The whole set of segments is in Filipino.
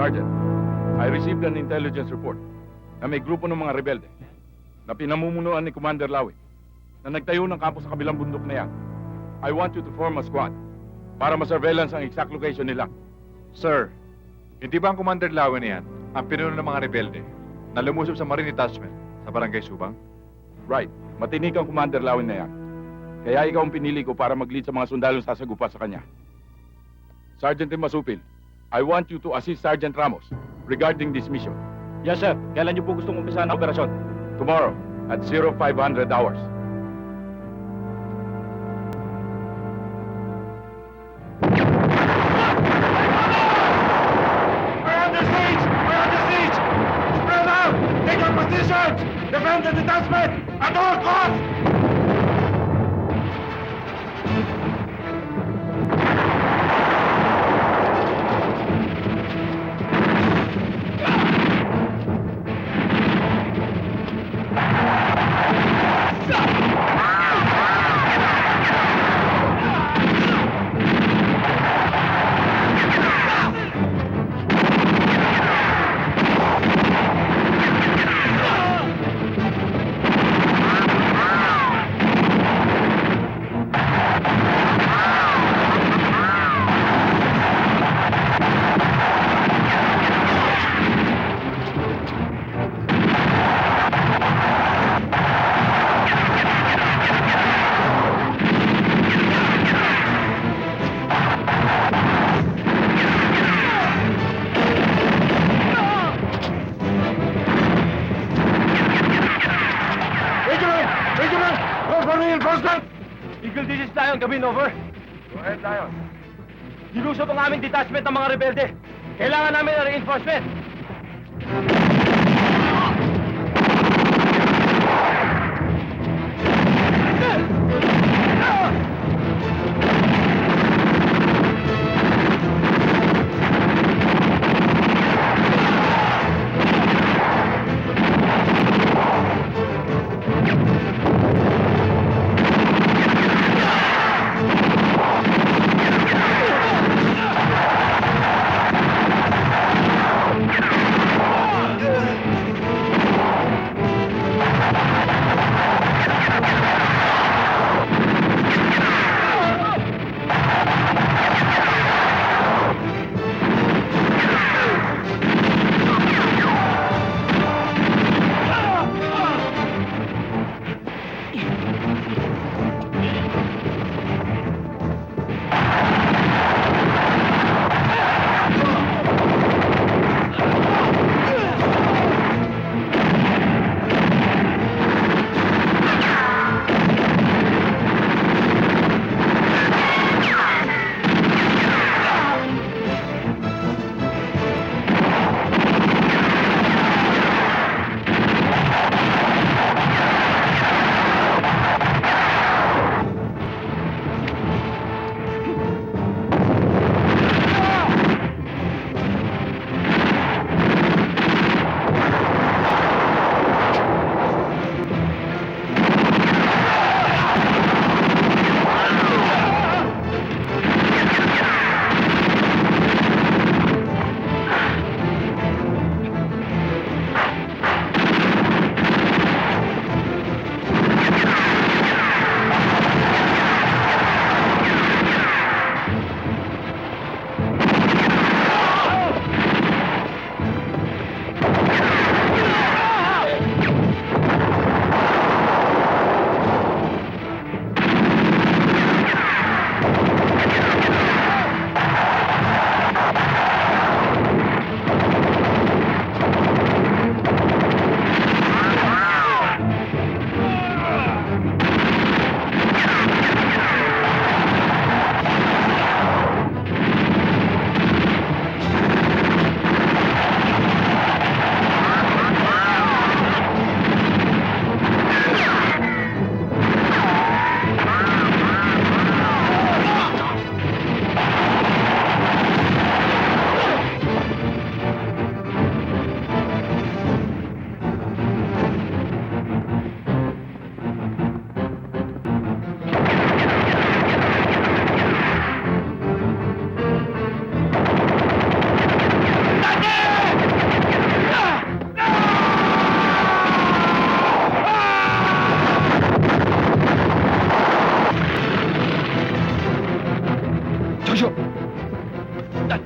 Sergeant, I received an intelligence report na may grupo ng mga rebelde na pinamumunuan ni Commander Lawin na nagtayo ng kampo sa kabilang bundok na yan. I want you to form a squad para ma-surveillance ang exact location nila. Sir, hindi ba ang Commander Lawin na yan ang pinuno ng mga rebelde na lumusob sa Marine Detachment sa Barangay Subang? Right. Matinig ang Commander Lawin na yan. Kaya ikaw ang pinili ko para mag-lead sa mga sundalong sasagupa sa kanya. Sergeant Masupil, I want you to assist Sergeant Ramos regarding this mission. Yes, sir. Kailan niyo po gustong umpisahan ang operasyon? Tomorrow at 0500 hours. We're under siege! We're under siege! Spread out! Take your positions! Defend the detachment at all costs! Eagle Digits Lion, Gabin, over. Go ahead, Lion. Nilusot ang aming detachment ng mga rebelde. Kailangan namin ng reinforcement.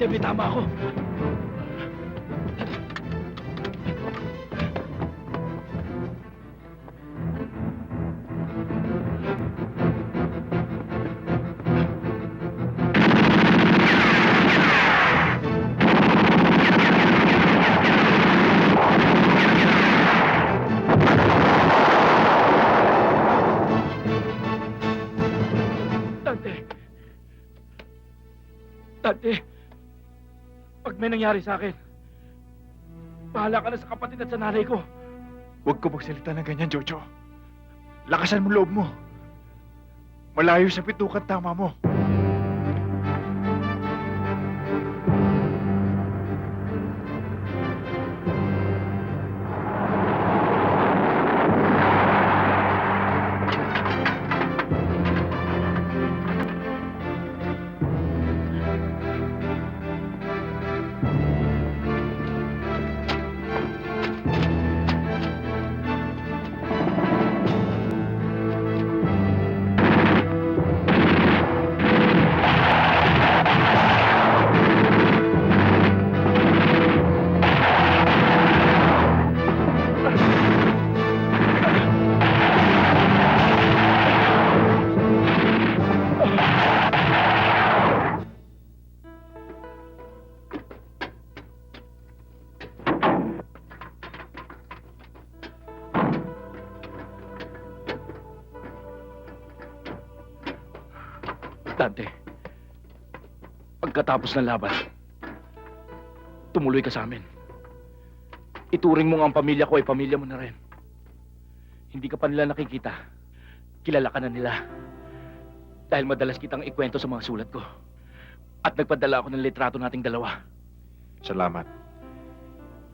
may tama ako. Dante! Dante! Pag may nangyari sa akin, bahala ka na sa kapatid at sa nanay ko. Huwag ka magsalita ng ganyan, Jojo. Lakasan mo loob mo. Malayo sa pitukan tama mo. Dante, pagkatapos ng laban, tumuloy ka sa amin. Ituring mo nga ang pamilya ko ay pamilya mo na rin. Hindi ka pa nila nakikita. Kilala ka na nila. Dahil madalas kitang ikwento sa mga sulat ko. At nagpadala ako ng litrato nating dalawa. Salamat.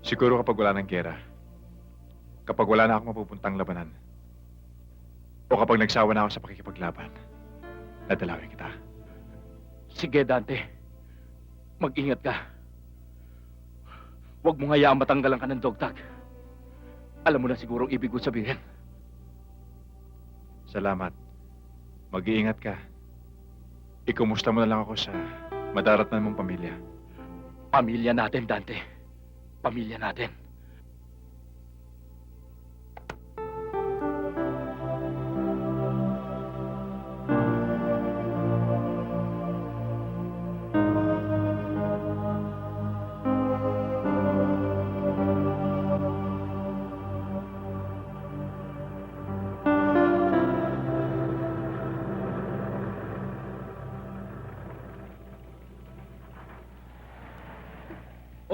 Siguro kapag wala ng gera, kapag wala na akong mapupuntang labanan, o kapag nagsawa na ako sa pakikipaglaban, dadalawin kita. Sige, Dante. Mag-ingat ka. Huwag mo hayaang matanggalan ka ng dogtag. Alam mo na siguro ang ibig ko sabihin. Salamat. Mag-iingat ka. Ikumusta mo na lang ako sa madaratnan mong pamilya. Pamilya natin, Dante. Pamilya natin.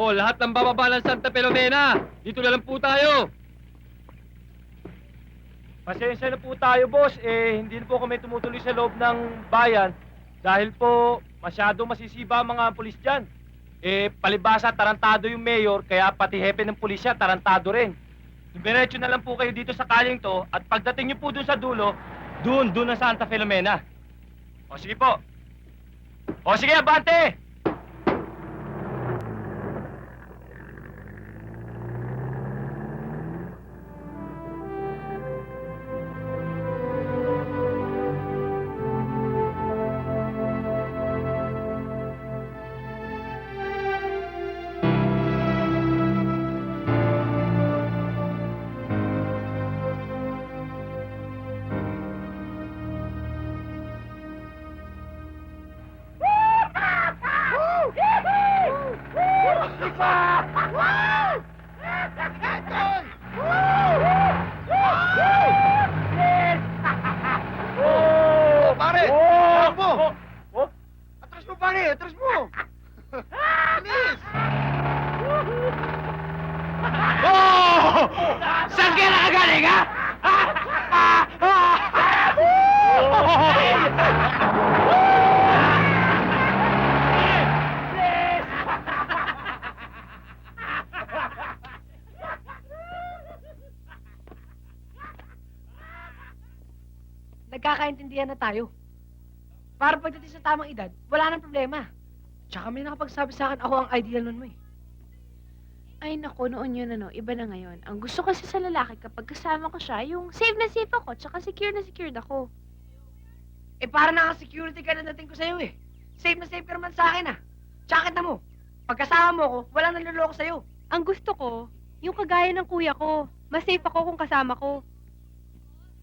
Oh, lahat ng bababa ng Santa Filomena. Dito na lang po tayo. Pasensya na po tayo, boss. Hindi na po kami tumutuloy sa loob ng bayan dahil po masyado masisiba ang mga pulis dyan. Palibasa, tarantado yung mayor, kaya pati hepe ng pulisya, tarantado rin. Diretso na lang po kayo dito sa kaling to at pagdating niyo po dun sa dulo, dun na Santa Filomena. O sige po. O sige, abante! Pare! Takbo! Atras mo, pare! Atras mo! Bilis! Oh! Saan ka nakagaling, ha? Nagkakaintindihan na tayo. Para pagdating sa tamang edad, wala nang problema. Tsaka may nakapagsabi sa akin, ako ang ideal nun mo eh. Ay, naku, noon yun, iba na ngayon. Ang gusto kasi sa lalaki kapag kasama ko siya, yung safe na safe ako, tsaka secure na secured ako. Para naka-security ka na dating ko sa'yo eh. Safe na safe ka naman sa akin ah. Tsaka kita mo, Pagkasama mo ko, walang nanloloko sa'yo. Ang gusto ko, yung kagaya ng kuya ko. Mas safe ako kung kasama ko.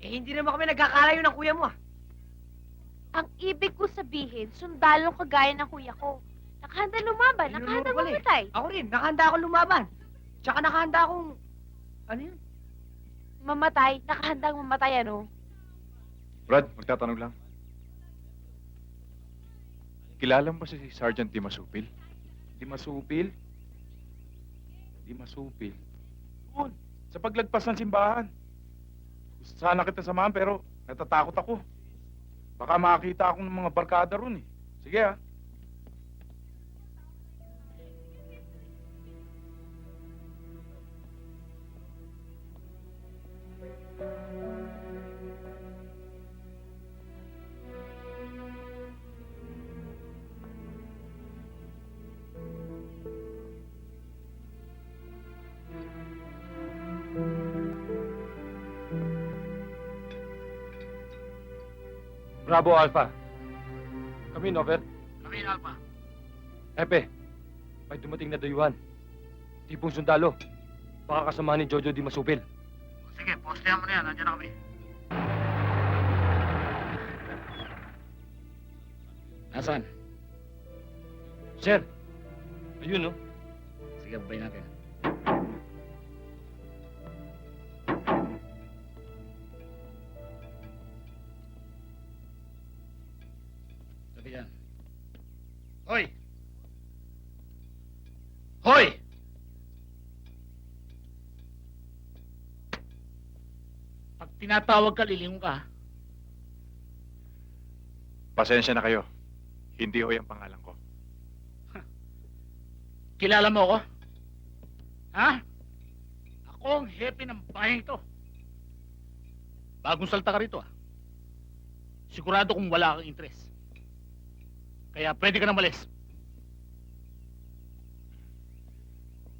Eh, hindi naman kami nagkakalayo ng kuya mo, ah. Ang ibig ko sabihin, sundalong kagaya ng kuya ko. Nakahanda lumaban, Ayun, nakahanda pala eh. mamatay. Ako rin, nakahanda akong lumaban. Tsaka nakahanda akong... Ano yun? Mamatay, nakahandang mamatay, ano? Brad, magtatanong lang. Kilala mo ba si Sergeant Di Masupil? Di masupil. Di masupil. Doon, sa paglagpas ng simbahan. Gusto sana kita samahan pero natatakot ako. Baka makakita ako ng mga barkada ron eh. Sige ah. Bravo, Alpha. Kami, Nover. Kami, Alpha. Epe, may dumating na dayuhan. Tipong sundalo. Baka kasamahan ni Jojo Di Masupil. Sige, postehan mo na yan. Nandiyan na kami. Nasaan? Sir, ayun, no? Sige, babay natin. Sabi yan. Hoy! Hoy! Pag tinatawag ka, lilingon ka. Pasensya na kayo. Hindi ho yung pangalan ko. Kilala mo ako? Ha? Ako ang hepe ng bahay ito. Bagong salta ka rito, ah. Sigurado kung wala kang interest. Kaya pwede ka na malis.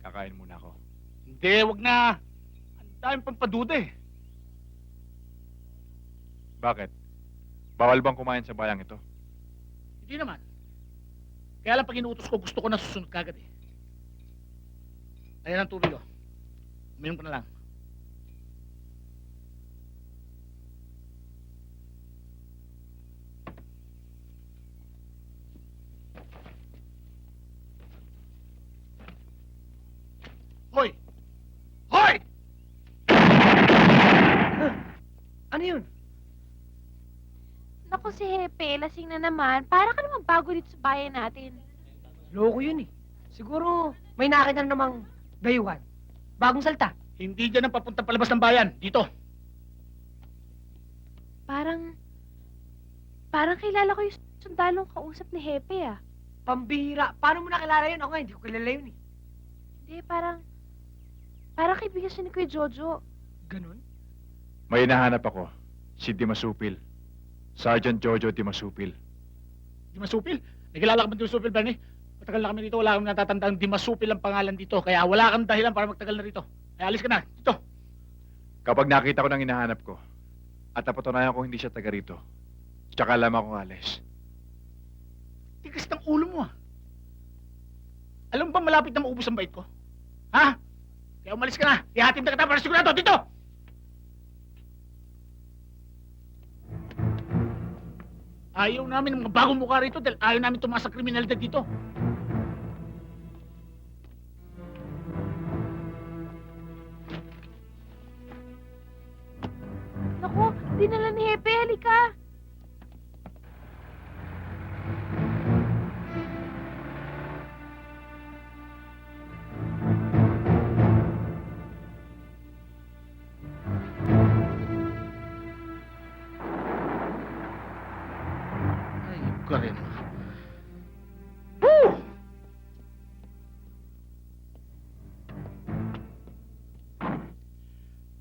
Kakain muna ako. Hindi, wag na. Ang daming pampaduda eh. Bakit? Bawal bang kumain sa bayang ito? Hindi naman. Kaya lang pag inuutos ko, gusto ko na susunod kagad eh. Ayan ang tubig, oh. Uminom ka na lang. Hoy! Hoy! Ano yun? Naku si Hepe, lasing na naman. Para ka naman bago dito sa bayan natin. Loko yun eh. Siguro may nakita na namang dayuhan. Bagong salta. Hindi dyan ang papunta palabas ng bayan. Dito. Parang kilala ko yung sundalong kausap ni Hepe, ah. Pambihira. Paano mo nakilala yun? Ako nga, hindi ko kilala yun eh. Hindi, parang kaibigan siya ni Kuya Jojo. Ganon? May hinahanap ako. Si Di Masupil. Sergeant Jojo Di Masupil. Di Masupil? Nagkilala ka ba Di Masupil, Bernie? Matagal na kami dito. Wala kami natatandang Di Masupil ang pangalan dito. Kaya wala kang dahilan para magtagal na rito. Kaya alis ka na. Dito. Kapag nakita ko ng hinahanap ko, at napatunayan ko hindi siya taga rito, tsaka alam akong alis. Tigas ng ulo mo, ah. Alam mo ba malapit na maubos ang bait ko? Ha? Kaya umalis ka na. Ihatid na kita para sigurado. Dito! Ayaw namin ng mga bagong mukha rito dahil ayaw namin tumaas sa kriminalidad dito. Naku, dinala ni Hepe, halika. Ayop ka rin. Woo!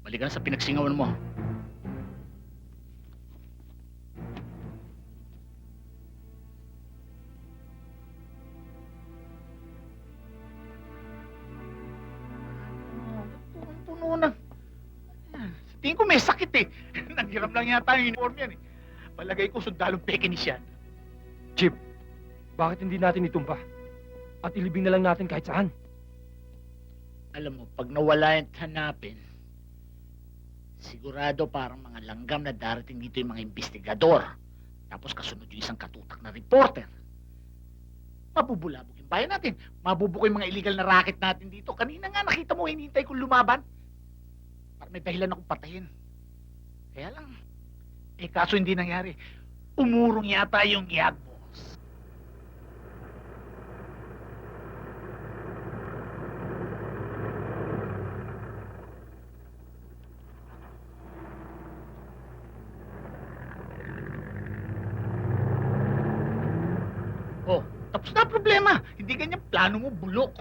Balik ka na sa pinagsingawan mo. Puno na. Sa tingin ko may sakit eh. Naghiram lang yata yung uniform yan eh. Palagay ko sundalong pekinis yan. Chip, bakit hindi natin itumba? at ilibing na lang natin kahit saan. Alam mo, pag nawala at hanapin, sigurado parang mga langgam na darating dito yung mga investigador. Tapos kasunod yung isang katutak na reporter. Mabubulabog yung bayan natin. Mabubuko yung mga illegal na racket natin dito. Kanina nga nakita mo, hinihintay kong lumaban. Para may dahilan akong patayin. Kaya lang, kaso hindi nangyari. Umurong yata yung iyag, boss. Oh, tapos na problema. Hindi ganyan plano mo, bulok.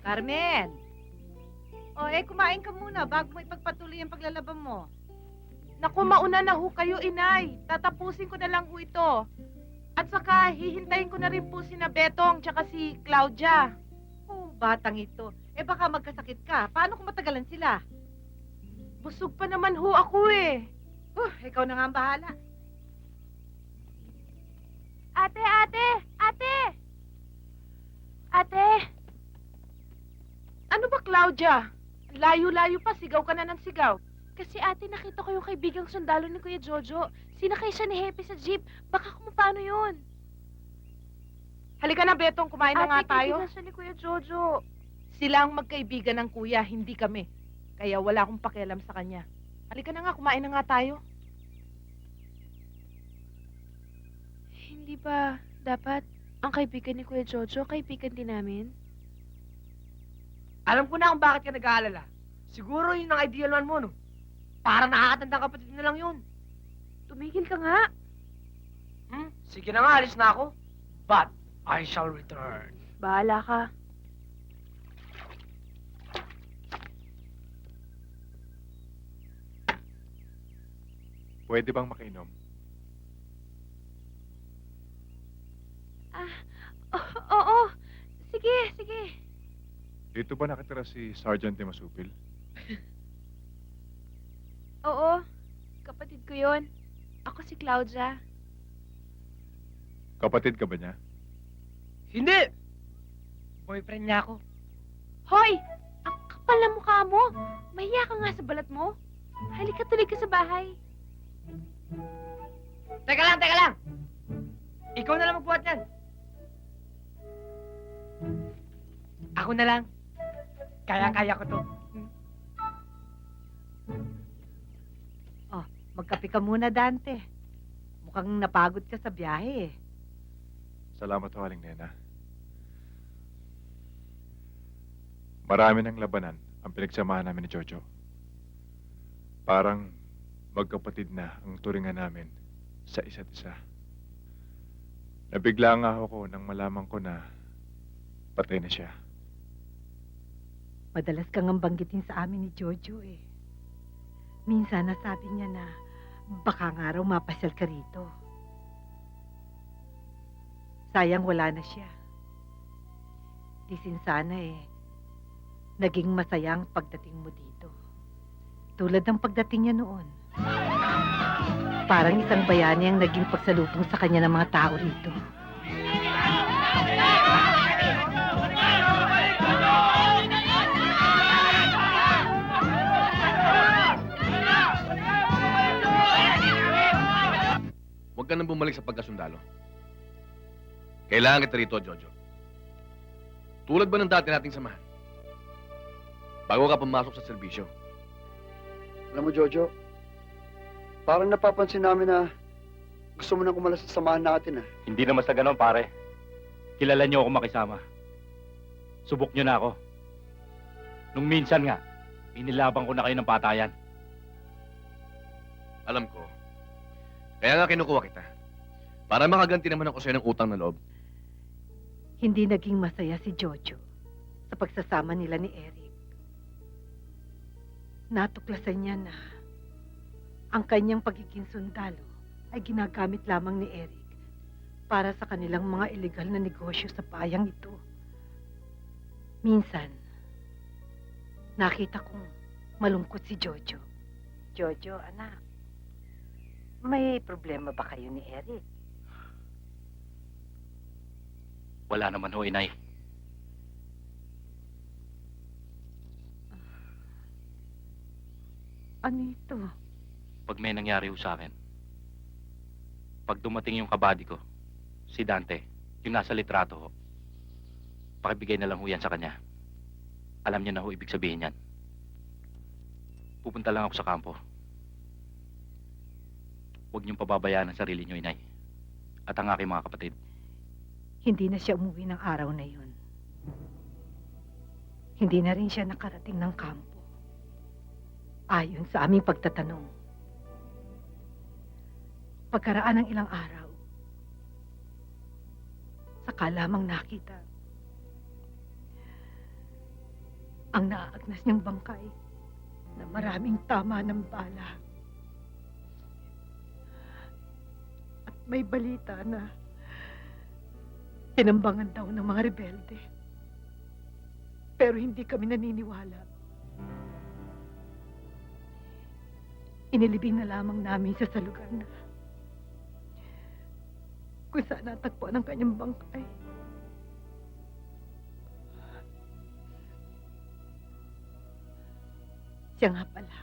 Carmen! Kumain ka muna bago mo ipagpatuloy ang paglalaban mo. Naku, mauna na ho kayo, inay. Tatapusin ko na lang ho ito. At saka, hihintayin ko na rin po si Betong tsaka si Claudia. Oh, batang ito. Baka magkasakit ka. Paano kung matagalan sila? Busog pa naman ho ako eh. Ikaw na nga ang bahala. Ate, ate! Ate! Ate! Ano ba, Claudia? Layo-layo pa, sigaw ka na ng sigaw. Kasi ate, nakita ko yung kaibigang sundalo ni Kuya Jojo. Sinakay siya ni Hepe sa jeep. Baka kung paano yun. Halika na, Betong. Kumain na nga tayo. Ate, kaibigan siya ni Kuya Jojo. Sila ang magkaibigan ng kuya, hindi kami. Kaya wala akong pakialam sa kanya. Halika na nga, kumain na nga tayo. Hindi ba dapat ang kaibigan ni Kuya Jojo, kaibigan din namin? Alam ko na kung bakit ka nag-aalala. Siguro yun ang ideal one mo, no? Para nakakatandang kapatid na lang yun. Tumigil ka nga. Sige na nga, alis na ako. But, I shall return. Bahala ka. Pwede bang makainom? Oo. Sige, sige. Dito ba nakatira si Sergeant de Masupil? Oo. Kapatid ko yun. Ako si Claudia. Kapatid ka ba niya? Hindi! Boyfriend niya ako. Hoy! Ang kapal na mukha mo. Mahiya ka nga sa balat mo. Halika, tuloy ka sa bahay. Teka lang! Ikaw na lang magbuhat yan. Ako na lang. Kaya-kaya ko to. Magkape ka muna, Dante. Mukhang napagod ka sa biyahe eh. Salamat ho, Aling Nena. Marami ng labanan ang pinagsamahan namin ni Jojo. Parang magkapatid na ang turingan namin sa isa't isa. Nabigla nga ako nang malaman ko na patay na siya. Madalas kang ang banggitin sa amin ni Jojo eh. Minsan nasabi niya na baka nga raw mapasyal ka rito. Sayang wala na siya. Disin sana naging masaya ang pagdating mo dito. Tulad ng pagdating niya noon. Parang isang bayani ang naging pagsalubong sa kanya ng mga tao rito. Huwag ka nang bumalik sa pagkasundalo. Kailangan kita rito, Jojo. Tulad ba ng dati nating samahan? Bago ka pumasok sa serbisyo. Alam mo, Jojo, parang napapansin namin na Gusto mo nang kumalas sa samahan natin, ah. Hindi naman sa ganon, pare. Kilala niyo ako makisama. Subok niyo na ako. Nung minsan nga, inilabang ko na kayo ng patayan. Alam ko. Kaya nga kinukuha kita. Para makaganti naman ako sa'yo ng utang na loob. Hindi naging masaya si Jojo sa pagsasama nila ni Eric. Natuklasan niya na ang kanyang pagiging sundalo ay ginagamit lamang ni Eric para sa kanilang mga ilegal na negosyo sa bayang ito. Minsan, nakita kong malungkot si Jojo. Jojo, anak, may problema ba kayo ni Eric? Wala naman ho, inay. Ano ito? Pag may nangyari ho sa akin, pag dumating yung kabady ko, si Dante, yung nasa litrato ho, pakibigay na lang ho yan sa kanya. Alam niya na ho ibig sabihin yan. Pupunta lang ako sa kampo. Huwag niyong pababayaan ang sarili niyo, inay. At ang aking mga kapatid. Hindi na siya umuwi ng araw na yun. Hindi na rin siya nakarating ng kampo. Ayon sa aming pagtatanong. Pagkaraan ng ilang araw, saka lamang nakita ang naaagnas niyang bangkay na maraming tama ng bala. At may balita na tinambangan daw ng mga rebelde. Pero hindi kami naniniwala. Inilibing na lamang namin siya sa lugar na kung saan natagpuan ang kanyang bangkay. Siya nga pala.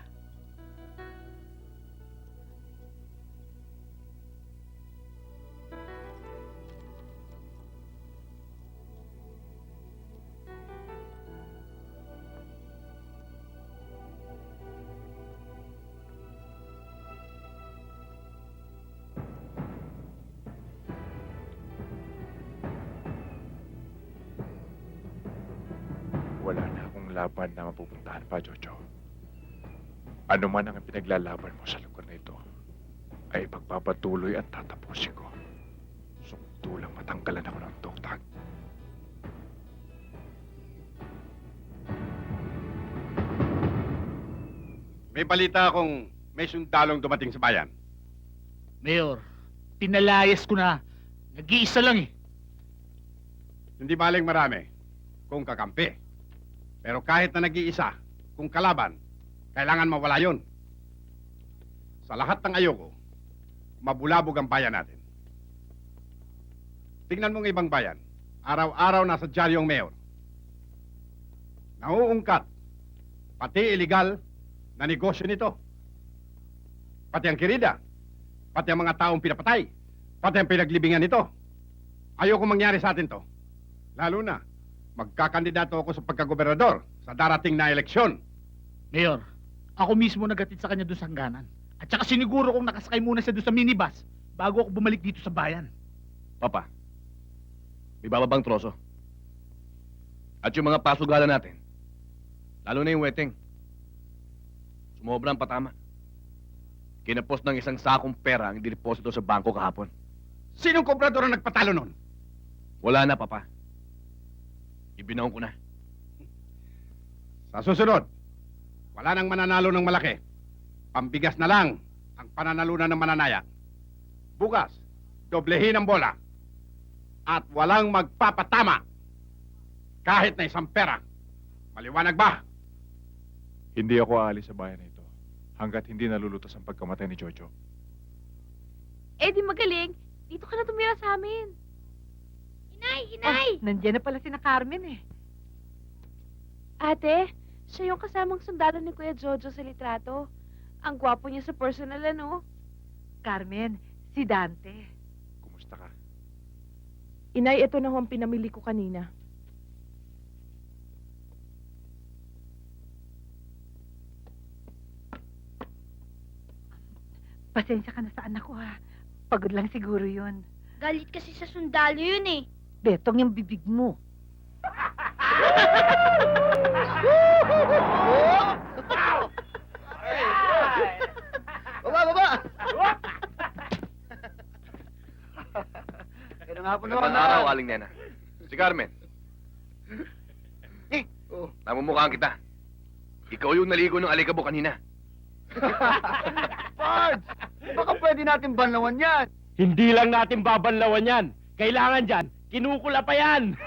Wala na akong laban na mapupuntahan pa, Jojo. Ano man ang pinaglalaban mo sa lugar na ito, ay pagpapatuloy at tatapusin ko. Sumtulang matanggalan ako ng tutag. May balita akong may sundalong dumating sa bayan. Mayor, pinalayas ko na. Nag-iisa lang eh. Hindi baling marami kung kakampi. Pero kahit na nag-iisa, kung kalaban, kailangan mawala yon. Sa lahat ng ayoko, mabulabog ang bayan natin. Tingnan mo ng ibang bayan, araw-araw nasa dyaryo ang mayor. Nauungkat, pati illegal na negosyo nito. Pati ang kirida, pati ang mga taong pinapatay, pati ang pinaglibingan nito. Ayoko mangyari sa atin to. Lalo na, magkakandidato ako sa pagkagobernador sa darating na eleksyon. Mayor, ako mismo nagatid sa kanya doon sa hangganan. At saka siniguro kong nakasakay muna siya doon sa minibus bago ako bumalik dito sa bayan. Papa, may bababang troso. At yung mga pasugalan natin, lalo na yung wedding, sumobra ang patama. Kinapos ng isang sakong pera ang dineposito sa bangko kahapon. Sinong kobrador ang nagpatalo nun? Wala na, Papa. Ibinaon ko na. Sa susunod, wala nang mananalo ng malaki. Pambigas na lang ang pananalunan ng mananaya. Bukas, doblehin ang bola. At walang magpapatama. Kahit na isang pera. Maliwanag ba? Hindi ako aalis sa bayan na ito hanggat hindi nalulutas ang pagkamatay ni Jojo. Eh di magaling. Dito ka na tumira sa amin. Inay! Inay! Nandiyan na pala si na Carmen eh. Ate, siya yung kasamang sundalo ni Kuya Jojo sa litrato. Ang gwapo niya sa personal, ano? Carmen, si Dante. Kumusta ka? Inay, ito na ho ang pinamili ko kanina. Pasensya ka na sa anak ko ha. pagod lang siguro yun. Galit kasi sa sundalo yun eh. Betong yung bibig mo. Baba! Kaya nga po naman. Magandang araw, Aling Nena. Si Carmen. Oh. Namumukhaan kita. Ikaw yung naligo ng alikabok kanina. Pards! Baka pwede natin banlawan yan. Hindi lang natin babanlawan yan. Kailangan dyan, kinukula pa yan.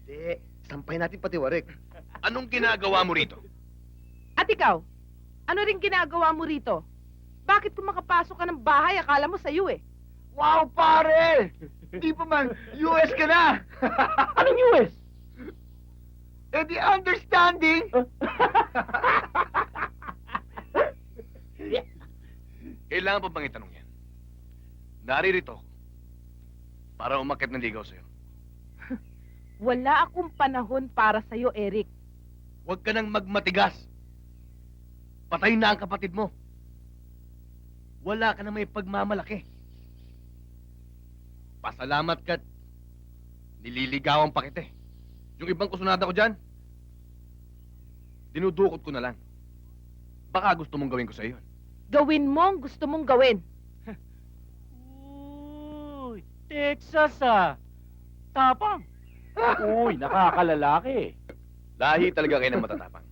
Hindi. Sampay natin pati warik. Anong ginagawa mo rito? At ikaw, ano rin ginagawa mo rito? Bakit kung makapasok ka ng bahay, akala mo sa'yo eh? Wow, pare! Di pa man, US ka na! Anong US? Eh di understanding! Kailangan pa bang itanong yan? Naririto ako para umakyat ng ligaw sa'yo. Wala akong panahon para sa'yo, Eric. Huwag ka nang magmatigas. Patay na ang kapatid mo. Wala ka na may pagmamalaki. Pasalamat ka't nililigawan pa kita eh. Yung ibang kusunada ko dyan, dinudukot ko na lang. Baka gusto mong gawin ko sa iyo. Gawin mo ang gusto mong gawin. Uy, Texas ah. Tapang. Uy, nakakalalaki. Lahi talaga kayo ng matatapang.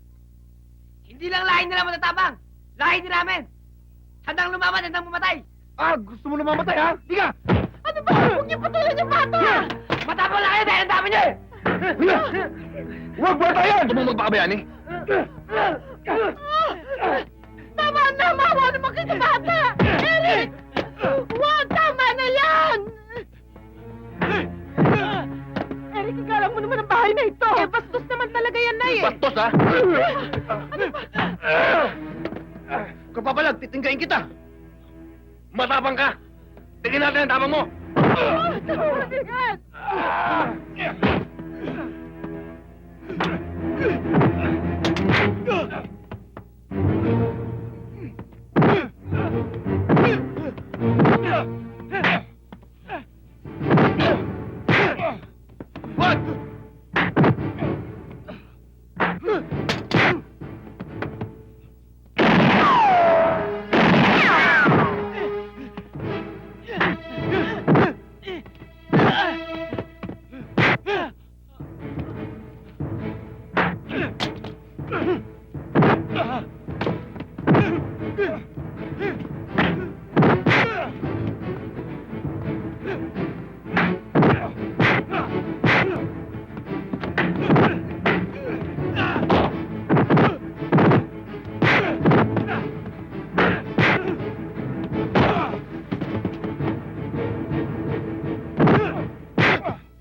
Hindi lang lahi nila matatabang. Lahi din namin. Handang lumaban, handang pumatay. Ah, gusto mo na mamatay, ha? Di ka! Ano ba? Huwag niyo patulan yung bata! Matapang lang kayo dahil ang dami niyo eh! Huwag ba tayo! Gusto mo magpakabayani? Tama na! Mawa naman kayo sa bata! Eric! Huwag! Tama na yan! Eric, ikala mo naman ang bahay na ito! Eh, bastos naman talaga yan na eh! Bastos ha? Kapapalag, titingkain kita! Matapang ka! Tingin natin ang tapang mo! Mabigat! What?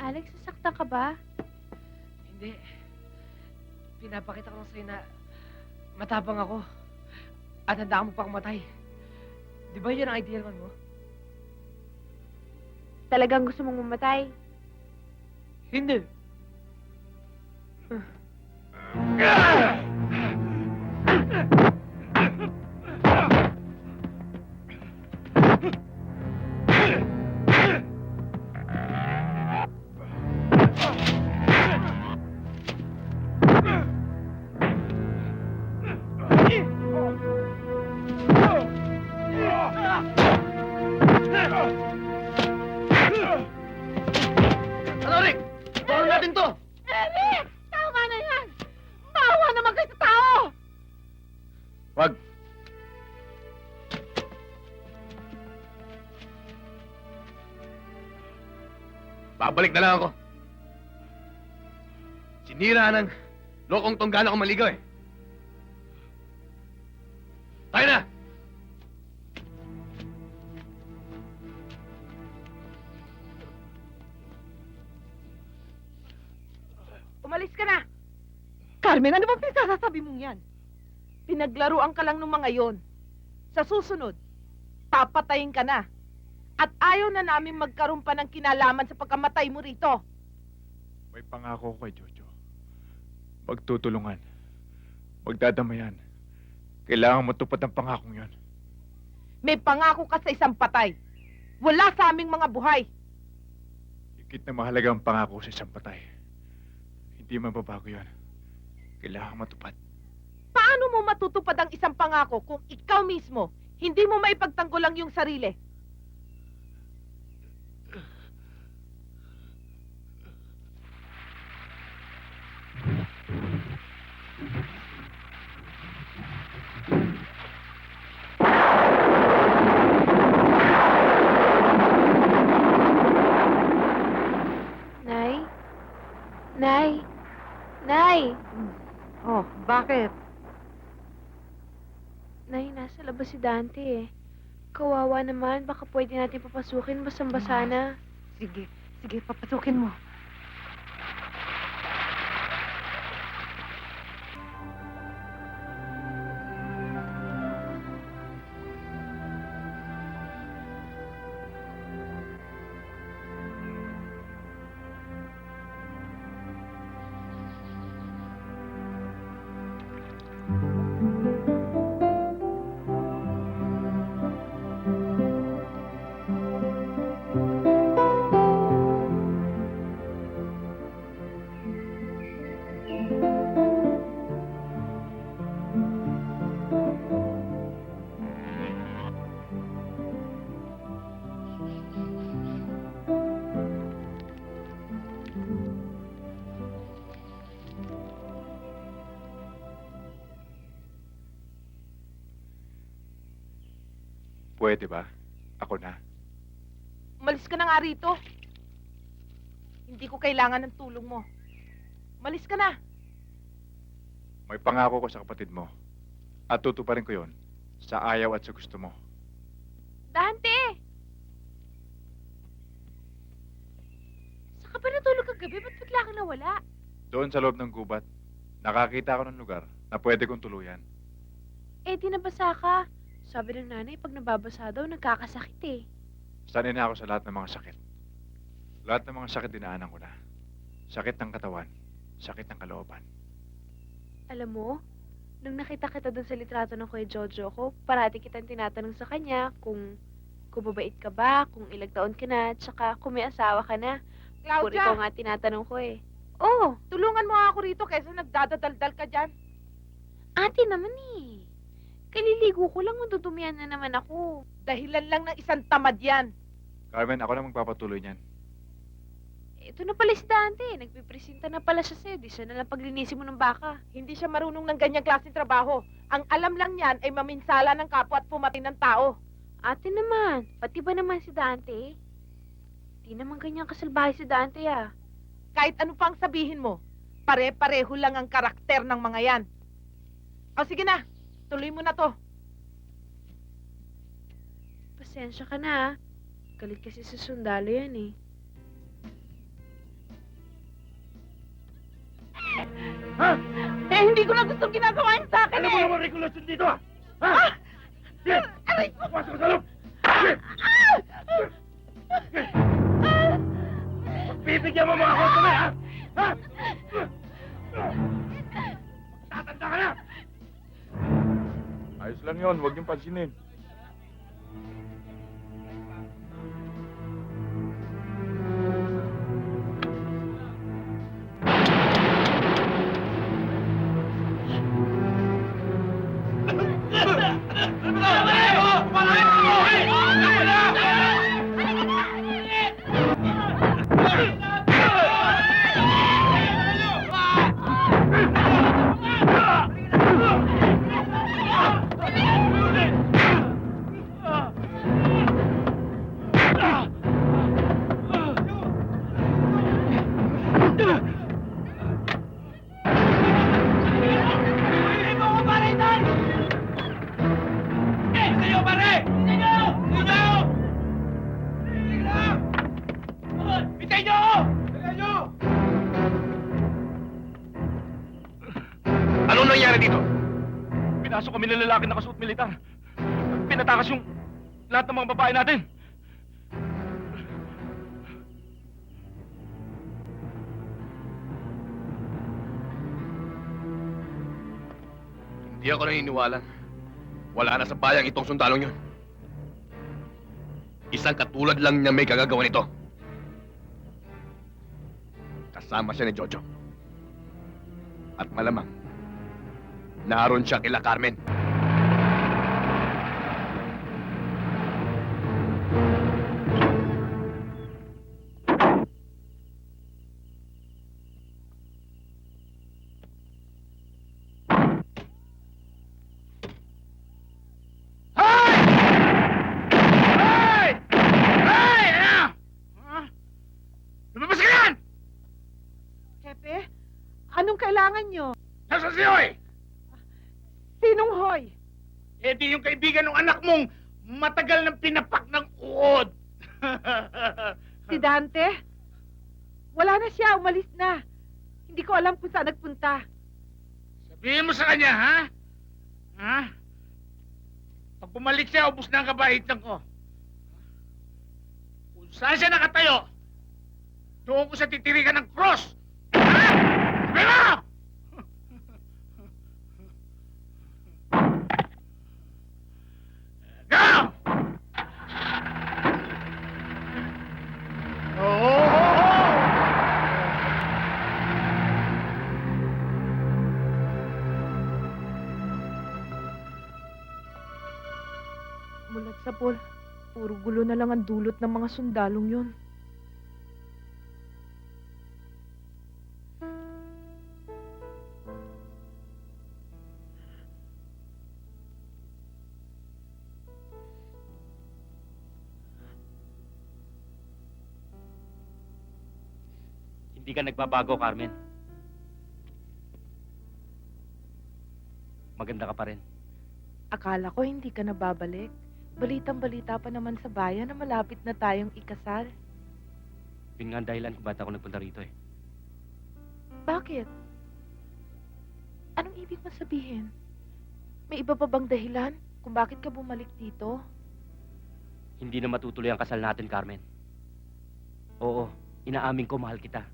Alex, sasaktan ka ba? Hindi. Pinapakita ko lang sa'yo na matapang ako. At handa akong magpakamatay. Di ba yun ang ideal man mo? Talagang gusto mong mamatay? Hindi. Ano, Rick? Tulungan natin to! Eric! Tama na yan! Maawa naman kayo sa tao! Wag. Babalik na lang ako. Sinira ng lokong tonggan ako maligaw eh. Tayo na! Umalis ka na! Carmen, ano bang pinagsasabi mong yan? Pinaglaruan ka lang ng mga yon. Sa susunod, papatayin ka na. At ayaw na namin magkaroon pa ng kinalaman sa pagkamatay mo rito. May pangako ko kay Jojo. Magtutulungan. Magdadamayan. Kailangan matupad ang pangakong yon. May pangako ka sa isang patay. wala sa aming mga buhay. Higit na mahalaga ang pangako sa isang patay. Hindi mababago yun. Kailangan matupad. Paano mo matutupad ang isang pangako kung ikaw mismo hindi mo maipagtanggol ang iyong sarili? Nay? Nay? Nay? Oh, bakit? Nay, nasa labas si Dante eh. Kawawa naman, baka pwede natin papasukin, basang-basa na. Sige, sige, papasukin mo. Pwede ba? Ako na. Umalis ka na nga rito. Hindi ko kailangan ng tulong mo. Umalis ka na. May pangako ko sa kapatid mo. At tutuparin ko yon sa ayaw at sa gusto mo. Dante! Saan ka ba natulog kagabi? Ba't bigla kang nawala? Doon sa loob ng gubat, nakakita ako ng lugar na pwede kong tuluyan. Eh, di nabasa ka. Sabi ng nanay, pag nababasa daw, nagkakasakit eh. Sanay na ako sa lahat ng mga sakit. Lahat ng mga sakit dinaanan ko na. Sakit ng katawan, sakit ng kalooban. Alam mo, nung nakita kita doon sa litrato ng Kuya Jojo ko, parati kitang tinatanong sa kanya kung mabait ka ba, kung ilang taon ka na, tsaka kung may asawa ka na. Puro Claudia, ikaw nga tinatanong ko eh. Oh, tulungan mo ako rito kaysa nagdadadaldal ka dyan. ate naman eh. Kaliligo ko lang, madudumihan na naman ako. Dahilan lang ng isang tamad yan. Carmen, ako na magpapatuloy niyan. Ito na pala si Dante, nagpipresenta na pala siya sa'yo. Di siya nalang paglinisin mo ng baka. Hindi siya marunong ng ganyang klaseng trabaho. Ang alam lang niyan ay maminsala ng kapwa at pumatay ng tao. Ate naman, pati ba naman si Dante? Di naman ganyan kasalbahe si Dante ah. Kahit ano pang sabihin mo, pare-pareho lang ang karakter ng mga yan. O sige na, tuloy mo na to. Pasensya ka na ah. Galit kasi sa sundalo yan eh. Ha? Eh, hindi ko na gustong ginagawa yun sa akin Ano mo naman regulasyon dito ah? Ha? Sige! Aray ko! Pasok ka sa loob! Sige! Bibigyan mo mga konsume ha? Ha? Tatanda ka na! Ayos lang yon, huwag niyong pansinin. Anong nangyari dito? Pinasok kami ng lalaki nakasuot militar. Pinatakas yung lahat ng mga babae natin. Hindi ako naniniwala. Wala na sa bayang itong sundalong yun. Isang katulad lang niya may kagagawa nito. Kasama siya ni Jojo. At malamang, naroon siya kila Carmen. Hoy! Hoy! Ano? Ha? Lumabas ka yan! Hepe, anong kailangan nyo? Nasaan si Hoy? Sinong hoy? Eh di yung kaibigan ng anak mong matagal nang pinapak ng uod. Si Dante? Wala na siya, umalis na. Hindi ko alam kung saan nagpunta. Sabihin mo sa kanya, ha? Ha? Pag bumalik siya, ubus na ang kabaitan ko. Kung saan siya nakatayo, doon ko siya titirikan ng cross. Ha? Sabihin mo! Go! Mulat sa Paul, puro gulo na lang ang dulot ng mga sundalong yun. Hindi ka nagbabago, Carmen. Maganda ka pa rin. Akala ko hindi ka na babalik. Balitang-balita pa naman sa bayan na malapit na tayong ikasal. Yun nga ang dahilan kung ba't ako nagpunta rito eh. Bakit? Anong ibig mo sabihin? May iba pa bang dahilan kung bakit ka bumalik dito? Hindi na matutuloy ang kasal natin, Carmen. Oo, inaamin ko mahal kita.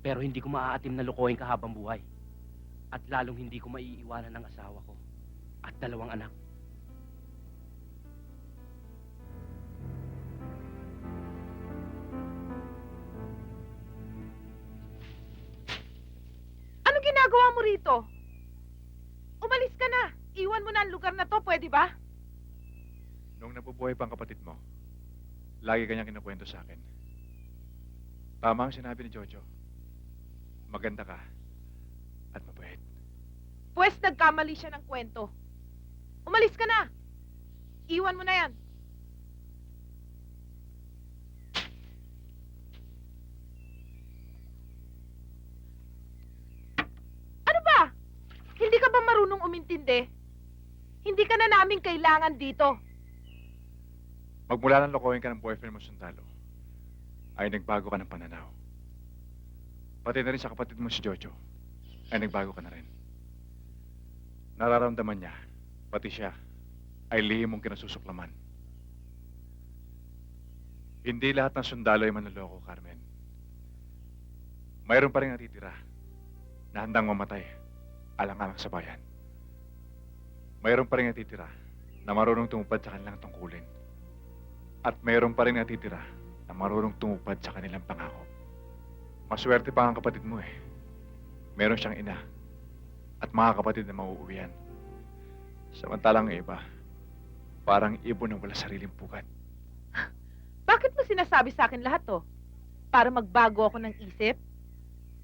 Pero hindi ko maaatim na lukohin ka habang buhay. At lalong hindi ko maiiwanan ng asawa ko at 2 anak. Ano ginagawa mo rito? Umalis ka na. Iwan mo na ang lugar na to, pwede ba? Nung nabubuhay pa ang kapatid mo, lagi kanyang kinukwento sa akin. Tama ang sinabi ni Jojo. Maganda ka at mabait. Pwes nagkamali siya ng kwento. Umalis ka na. Iwan mo na yan. Ano ba? Hindi ka ba marunong umintindi? Hindi ka na namin kailangan dito. Magmula nang lokohin ka ng boyfriend mo sundalo, ay nagbago ka ng pananaw. Pati na rin sa kapatid mo si Jojo, ay nagbago ka na rin. Nararamdaman niya, pati siya, ay lihim mong kinasusuklaman. Hindi lahat ng sundalo ay manloloko, Carmen. Mayroon pa rin natitira na handang mamatay alang-alang sa bayan. Mayroon pa rin natitira na marunong tumupad sa kanilang tungkulin. At mayroon pa rin natitira na marunong tumupad sa kanilang pangako. Maswerte pa ang kapatid mo eh. Meron siyang ina at mga kapatid na mauuwian. Samantalang ang iba, parang ibon na wala sariling pugat. Bakit mo sinasabi sa akin lahat to? Para magbago ako ng isip?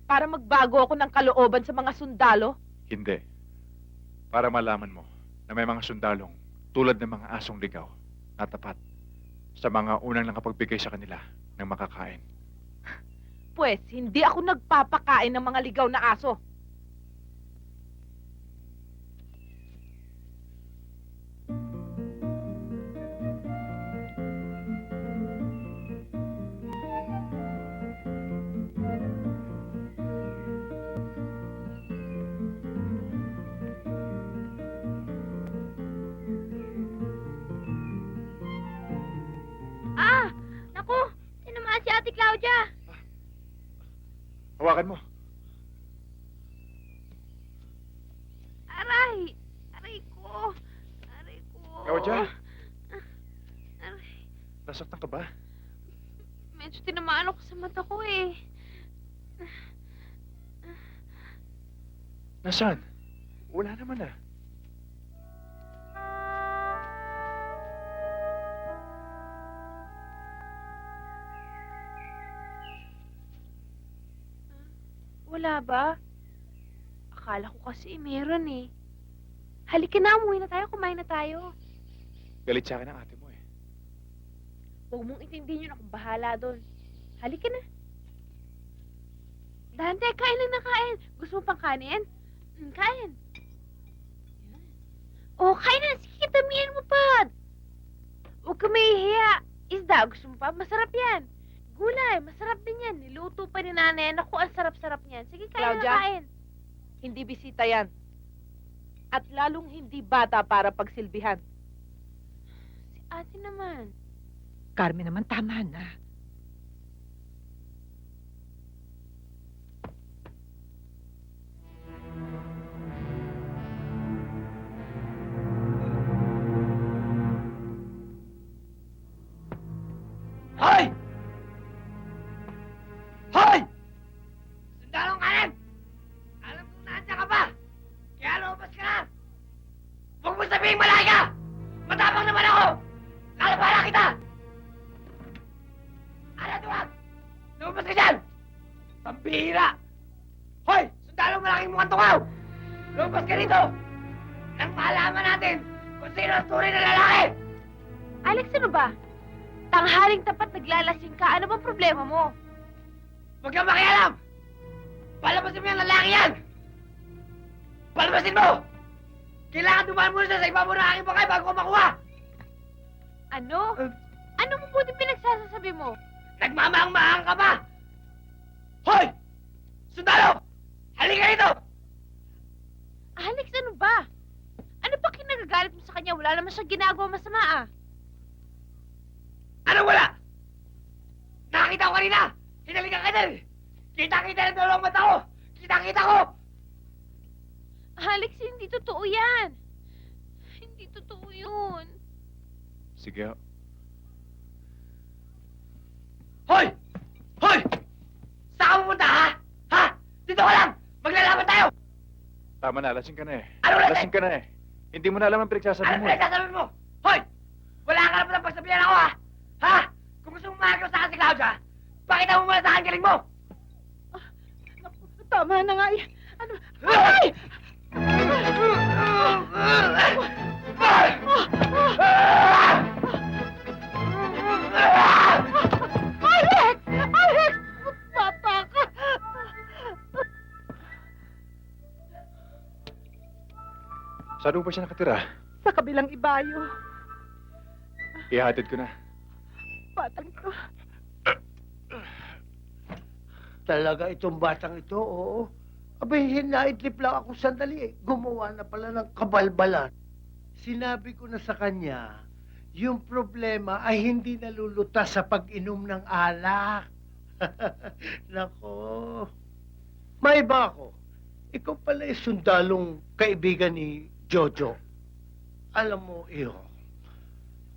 Para magbago ako ng kalooban sa mga sundalo? Hindi. Para malaman mo na may mga sundalong tulad ng mga asong ligaw na tapat sa mga unang nakapagbigay sa kanila ng makakain. Pwes, hindi ako nagpapakain ng mga ligaw na aso. Ah! Naku! Tinamaan si Ate Claudia! Hawakan mo. Aray! Aray ko! Aray ko! Claudia? Aray. Nasaktan ka ba? Medyo tinamaan ako sa mata ko eh. Nasaan? Wala naman ah. Wala ba? Akala ko kasi meron eh. Halika na, umuwi na tayo, kumain na tayo. Galit sa akin ang ate mo eh. Huwag mong intindihin yun, akong bahala doon. Halika na. Dante, kain lang na kain. Gusto mo pang kanin? Kain. Yan. Oh, kain na. Sige, damihan mo pa. Huwag ka mahihiya. Isda, gusto mo pa? Masarap yan. Gulay, masarap din yan. Niluto pa ni nanay. Naku, ang sarap-sarap niyan. Sige, kain Claudia? na kain. Hindi bisita yan. At lalong hindi bata para pagsilbihan. Si ate naman. Carmen naman, tama na. Hoy! Hoy! Sundalong kanan! Alam kong nandiyan ka pa! Kaya lumabas ka na! Huwag mo sabihin malaki ka! Matapang naman ako! Lalabala kita! Ano tuwag? Lumabas ka dyan! Pambihira! Hoy! Sundalong malaking mukhang tungaw! Lumabas ka rito! Nang malaman natin kung sino ang tunay na lalaki! Alex, ano ba? Tanghaling tapat naglalasing ka. Ano bang problema mo? Huwag kang makialam! Palabasin mo yung lalaki yan! Palabasin mo! Kailangan dumaan muna siya sa iba mo ng aking bangay bago ko makuha! Ano? Ano mo buti pinagsasasabi mo? Nagmamahang-mahang ka ba? Hoy! Sundalo! Halika rito! Alex, ano ba? Ano ba kinagagalit mo sa kanya? Wala naman siyang ginagawa masama ah. Ano wala? Nakita ko kanina! Hinalikan ka din! Kita-kita ng dalawang mata ko! Kita-kita ko! Alex, hindi totoo yan. Hindi totoo yun. Sige ho. Hoy! Hoy! Saan ka pupunta, ha? Ha? Dito ka lang! Maglalaban tayo! Tama na, lasing ka na eh. Ano lasing? Lasing ka na eh. Hindi mo na alam ang pinagsasabi Ano mo eh. pinagsasabi mo? Hoy! Wala ka na palang pagsabihan ako, ha? Ha? Kung gusto mong makagaw sa akin si Claudia, pakita mo muna sa akin galing mo! Tama na nga yan. Ano? Ay! Alex! Alex! Bata ka! Saan mo ba siya nakatira? Sa kabilang ibayo. Ihatid ko na. Batang to. Talaga itong batang ito, oo. Abay, hinaidlip lang ako sandali eh. Gumawa na pala ng kabalbalan. Sinabi ko na sa kanya, yung problema ay hindi nalulutas sa pag-inom ng alak. Nako. May ba ako? Ikaw pala ay sundalong kaibigan ni Jojo. Alam mo, iyo,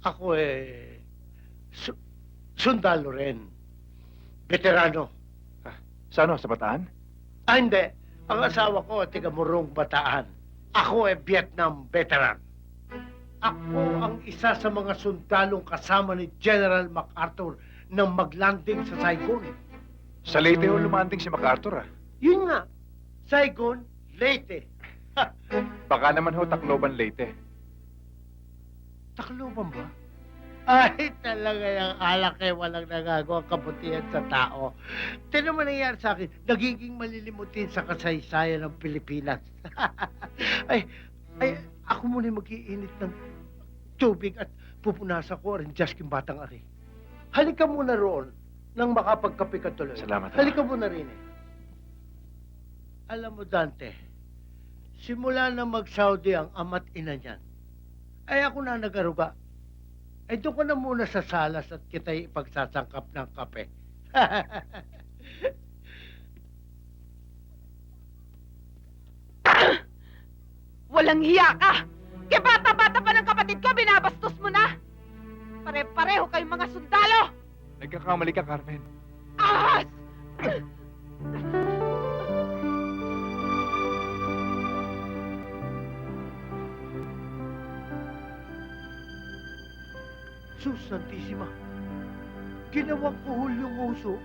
ako sundalo rin. Veterano. Sa ano? Sa Bataan? Ah, hindi. Ang asawa ko, tiga-Morong Bataan. Ako Vietnam veteran. Ako ang isa sa mga sundalong kasama ni General MacArthur nang maglanding sa Saigon. Sa Leyte ho lumanding si MacArthur ah. Yun nga, Saigon, Leyte. Baka naman ho Tacloban Leyte. Tacloban ba? Ay, talaga yung alak eh, walang nagagawa kabutihan sa tao. Tignan mo nangyari sa akin, nagiging malilimutin sa kasaysayan ng Pilipinas. ay, ako muna mag-iinit ng tubig at pupunasan ko rin Jaskin Batang Ari. Halika muna roon nang makapagkape ka tuloy. Salamat. Halika muna rin eh. Alam mo, Dante, simula na mag-Saudi ang ama't ina niyan, ay ako na nag-aruga. Ay doon ka na muna sa salas at kita'y ipagsasangkap ng kape. Walang hiya ka! Kaya bata-bata pa ng kapatid ko, binabastos mo na! Pare-pareho kayong mga sundalo! Nagkakamali ka, Carmen. Ahas! Sus Santissima, ginawang kuhol yung uso.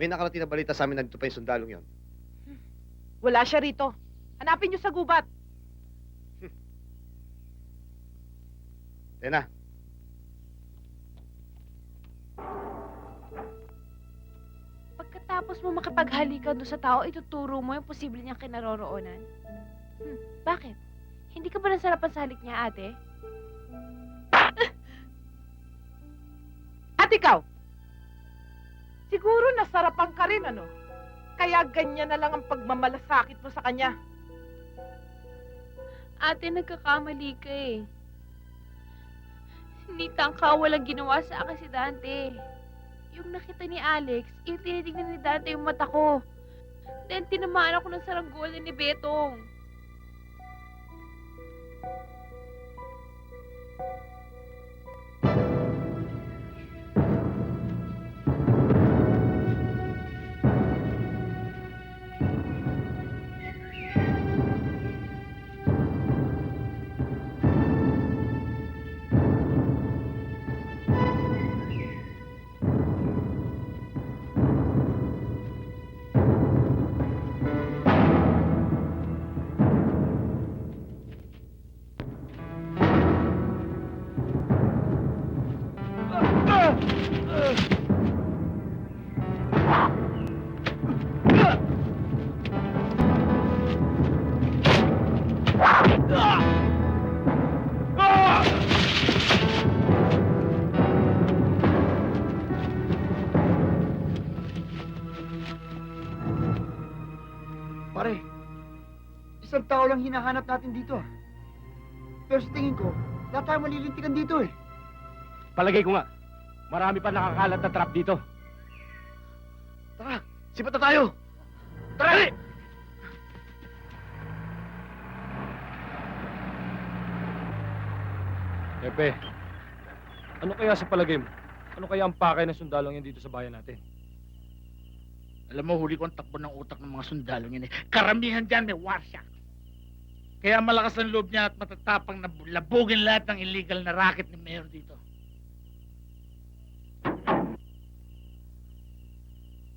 May nakarating na balita sa amin na dito pa yung sundalong yon. Wala siya rito. Hanapin niyo sa gubat. Tena, Pagkatapos mo makipaghalikan doon sa tao, ituturo mo yung posible niyang kinaroroonan? Bakit? Hindi ka ba nasarapan sa halik niya, ate? At ikaw? Siguro nasarapan ka rin, ano? Kaya ganyan na lang ang pagmamalasakit mo sa kanya. Ate, nagkakamali ka eh. Hindi tangka walang ginawa sa akin si Dante. Yung nakita ni Alex, yung tinitignan ni Dante yung mata ko. Then tinamaan ako ng saranggola ni Betong. Pare, isang tao lang hinahanap natin dito. Pero sa tingin ko, lahat tayo malilintikan dito eh. Palagay ko nga, marami pa nakakalat na trap dito. tara, sipat na tayo! Tara! Epe, ano kaya sa palagay mo? Ano kaya ang pakay ng sundalong yan dito sa bayan natin? Alam mo, huli ko ang takbo ng utak ng mga sundalo yun eh. Karamihan dyan may warsyak. Kaya malakas ang loob niya at matatapang na labugin lahat ng illegal na racket ni Mayor dito.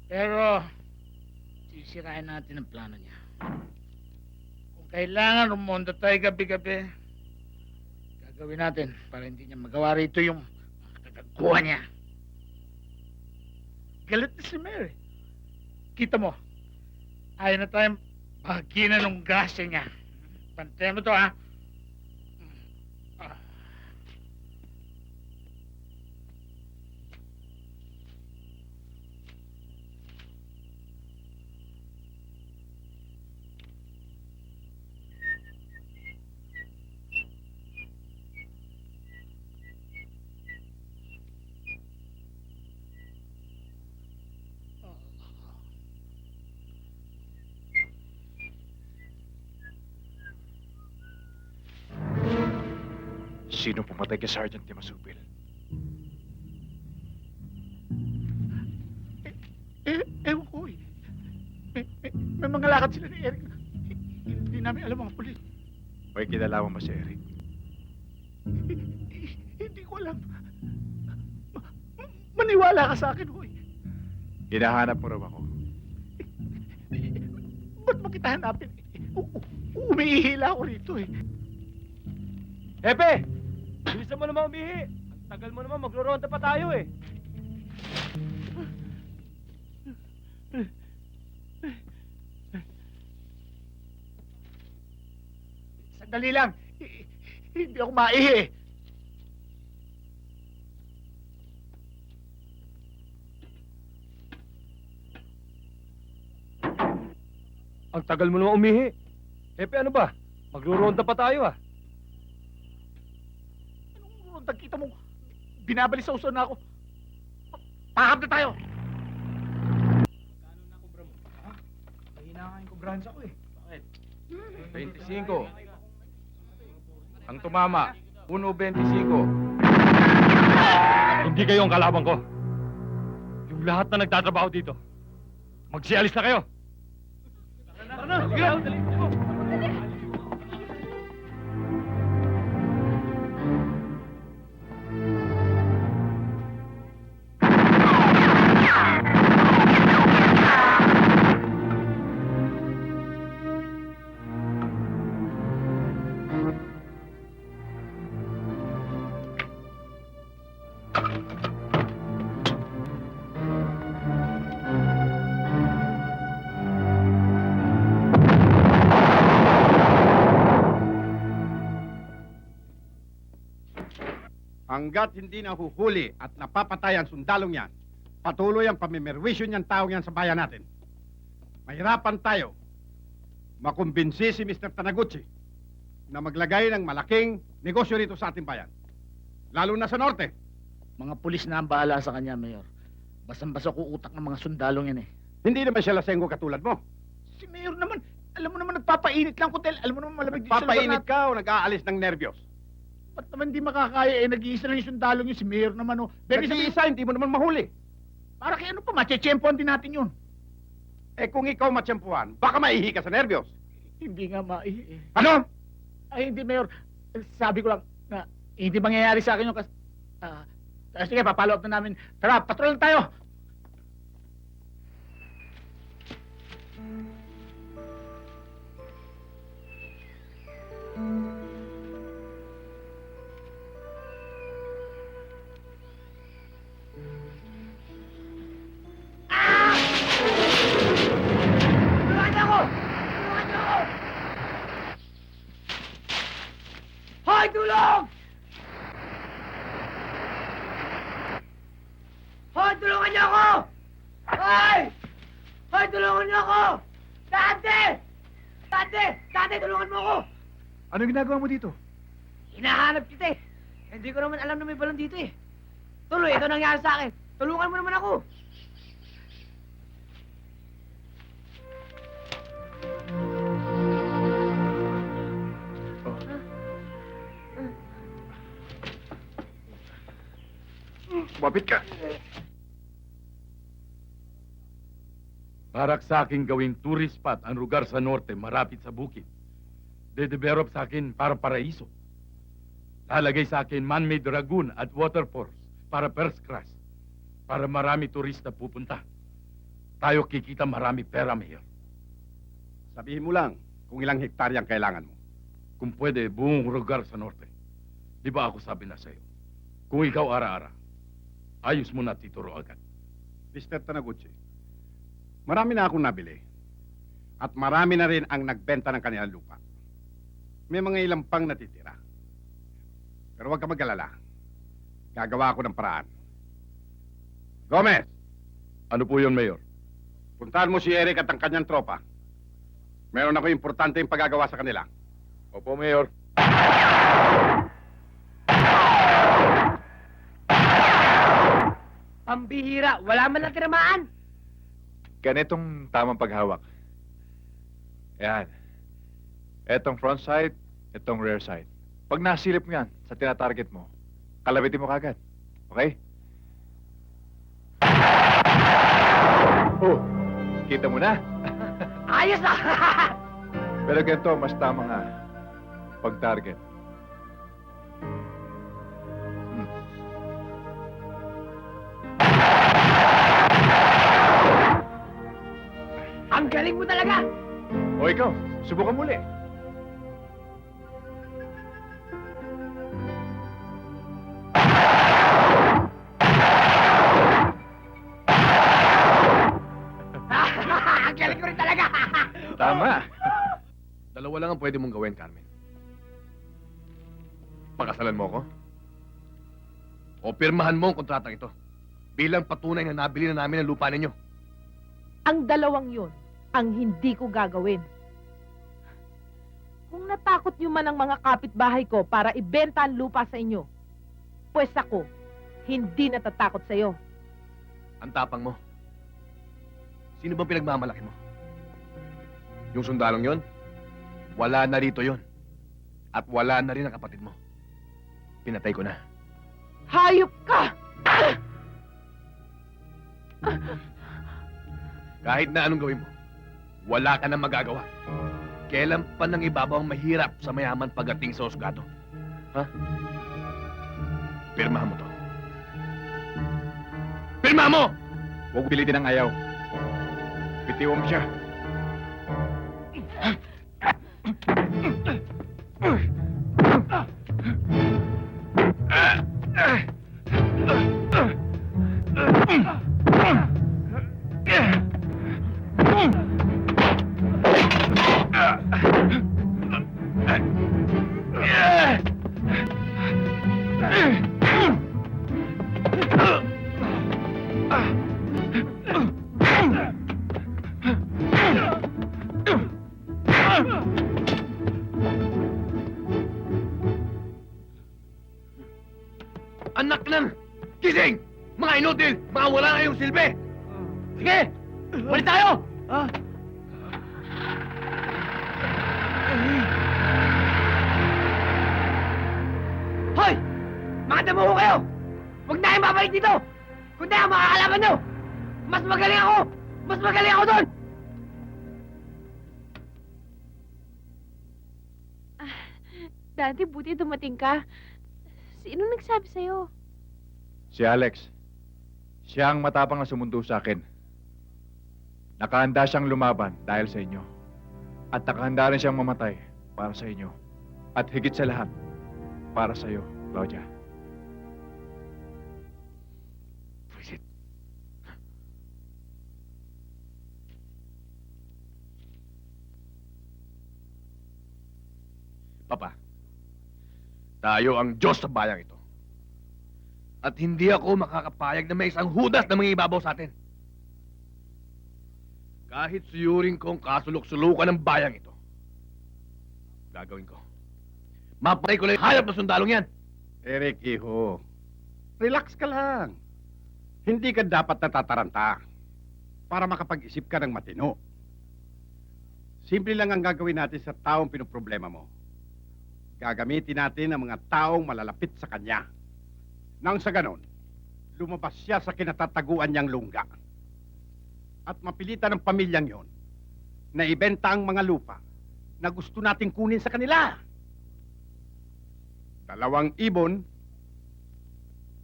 Pero, sisirain natin ang plano niya. Kung kailangan rumonda tayo gabi-gabi, gagawin natin para hindi niya magawa rito yung kagagawa niya. Galit na si Mayor eh. Kita mo, ayaw na tayong bahagina ng grasya niya. Pantay mo to, ha? Sino pumatay kay Sergeant Timasubil? Ewan ko eh. May mga lakad sila ni Eric. Hindi namin alam mga pulis. May kinalaman ba si Eric? Hindi ko alam. Maniwala ka sa akin, hoy. Hinahanap mo raw ako. Ba't mo kita hanapin? Umiihila ako rito eh. Epe! Bilisan mo naman umihi. Ang tagal mo naman, magro-ronda pa tayo eh. Sandali lang. Hindi ako maihi. Ang tagal mo naman umihi. Hepe, ano ba? Magruronda pa tayo ah. Anong kita mo? Binabali sa uso na ako. Pahap na tayo. Mahina nga yung kubransya ko eh. Bakit? 25. Ang tumama, 1.25. Hindi kayo ang kalaban ko. Yung lahat na nagtatrabaho dito. Magsialis na kayo. Hanggat hindi nahuhuli at napapatay ang sundalong yan, patuloy ang pamimerwisyo niyang taong yan sa bayan natin. Mahirapan tayo makumbinsi si Mr. Tanaguchi na maglagay ng malaking negosyo rito sa ating bayan. Lalo na sa norte. Mga pulis na ang bahala sa kanya, Mayor. Basang-basa ko utak ng mga sundalong yan eh. Hindi naman siya lasenggo katulad mo. Si Mayor naman, alam mo naman nagpapainit lang kutel. Alam mo naman malamig dito sa lugar Papainit natin. ka o nag-aalis ng nervyos. Ba't naman di makakaya eh? Nag-iisa lang yung sundalong yun, si Mayor naman oh. Pero Nag-iisa, hindi mo naman mahuli. para kay ano pa, matsyempohan din natin yun. Eh kung ikaw matsyempuhan, baka maihi ka sa nervyos. Hindi nga maihi eh. Ano? Ay, hindi, Mayor. Sabi ko lang na hindi mangyayari sa akin yung sige, papalo up na namin. Tara, patrol tayo! Tulungan niyo ako! Tulungan niyo ako! Hoy, tulong! Hoy, tulungan niyo ako! Hoy! Hoy, tulungan niyo ako! Dante! Dante! Dante, tulungan mo ako! Ano ginagawa mo dito? Hinahanap kita eh. Hindi ko naman alam na may balon dito eh. Tuloy, ito nangyari sa akin. Tulungan mo naman ako. Mapit ka. Barak sa akin gawing tourist spot ang lugar sa norte marapit sa bukid. De-develop sa akin para paraiso. Lalagay sa akin man-made lagoon at waterfalls para first class. Para marami turista pupunta. Tayo kikita marami pera, Mayor. Sabihin mo lang kung ilang hektarya ang kailangan mo. Kung pwede, buong lugar sa norte. Di ba ako sabi na sa'yo? Kung ikaw ara-ara, ayos mo na tituro agad. Mr. Tanaguchi, marami na akong nabili. At marami na rin ang nagbenta ng kanilang lupa. May mga ilang pang natitira. Pero huwag ka mag-alala. Gagawa ako ng paraan. Gomez, Ano po yun, Mayor? puntahan mo si Eric at ang kanyang tropa. Meron ako importante yung paggagawa sa kanila. Opo, Mayor. Pambihira, wala man lang tinamaan. Ganitong tamang paghawak. Yan. Etong front side, etong rear side. Pag nasilip mo yan sa tinatarget mo, kalabitin mo kagad. Okay? Oh, kita mo na. Ayos na! Pero ganito, mas tama nga. Pag-target. Ang galing mo talaga! O ikaw, subukan muli. Ang galing mo rin talaga! Tama. Dalawa lang ang pwede mong gawin, Carmen. Papakasalan mo ko? O pirmahan mo ang kontratang ito bilang patunay na nabili na namin ang lupa ninyo? Ang dalawang yun ang hindi ko gagawin. Kung natakot nyo man ang mga kapitbahay ko para ibenta ang lupa sa inyo, pues ako, hindi natatakot sa'yo. Ang tapang mo. Sino bang pinagmamalaki mo? Yung sundalong yon? Wala na rito yon. At wala na rin ang kapatid mo. Pinatay ko na. Hayop ka! Kahit na anong gawin mo, wala ka na magagawa. Kailan pa nang ibabaw ang mahirap sa mayaman pagdating sa husgado? Ha? Pirmahan mo to. Pirmahan mo! Huwag pilitin ang ayaw. Bitiwan mo siya. Anak ng! Gising! Mga inutil! Mga wala na kayong silbi! Sige! Balik tayo! Hoy! Mga damuho kayo! Huwag na kayong babalik dito! Kundi ang mga kalaban nyo! Mas magaling ako! Mas magaling ako doon! Dante, buti dumating ka. Sino nagsabi sa'yo? Si Alex. Siya ang matapang na sumundo sa akin. Nakahanda siyang lumaban dahil sa inyo. At nakahanda rin siyang mamatay para sa inyo. At higit sa lahat, para sa iyo, Claudia. Visit. Papa, tayo ang Diyos sa bayang ito. At hindi ako makakapayag na may isang hudas na mangibabaw sa atin. Kahit suyurin kong kasulok-sulukan ng bayang ito, gagawin ko. Mapatay ko lang yung hayop na sundalong yan. Eric, iho. Relax ka lang. Hindi ka dapat natataranta para makapag-isip ka ng matino. Simple lang ang gagawin natin sa taong pinoproblema mo. Gagamitin natin ang mga taong malalapit sa kanya. Nang sa ganon, lumabas siya sa kinatataguan niyang lungga. At mapilitan ng pamilyang yon na ibenta ang mga lupa na gusto nating kunin sa kanila. 2 ibon,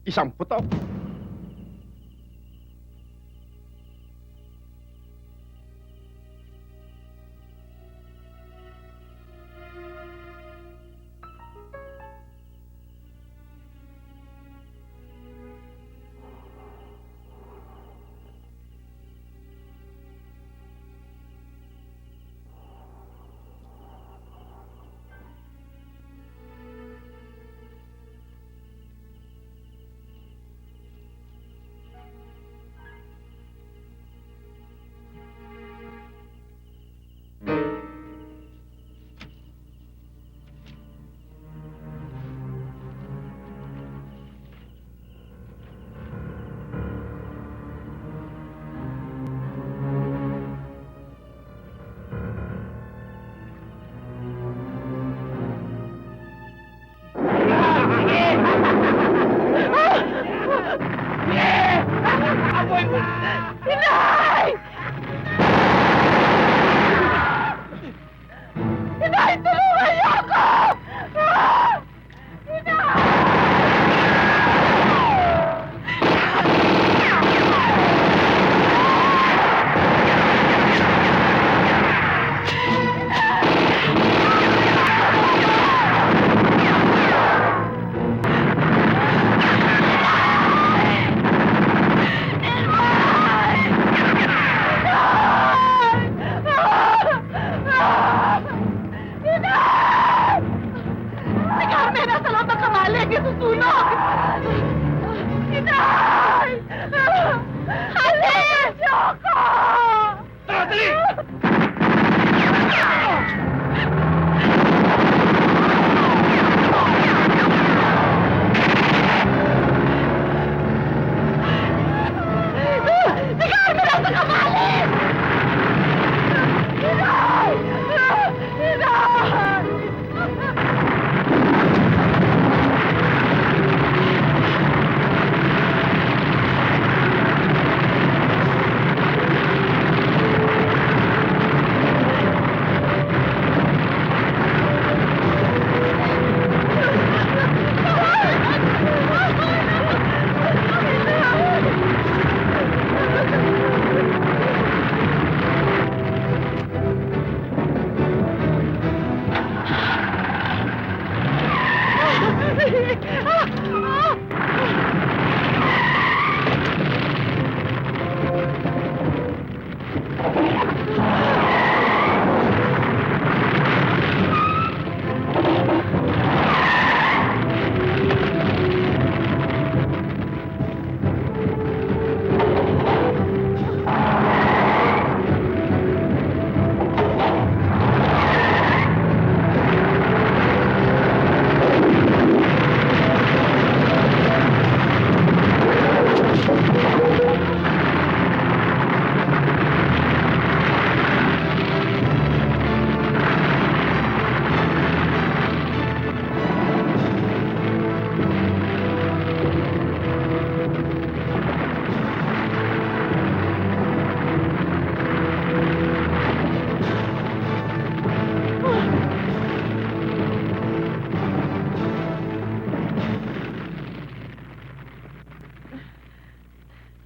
1 putok. Inay! Inay, tulungan niyo ako!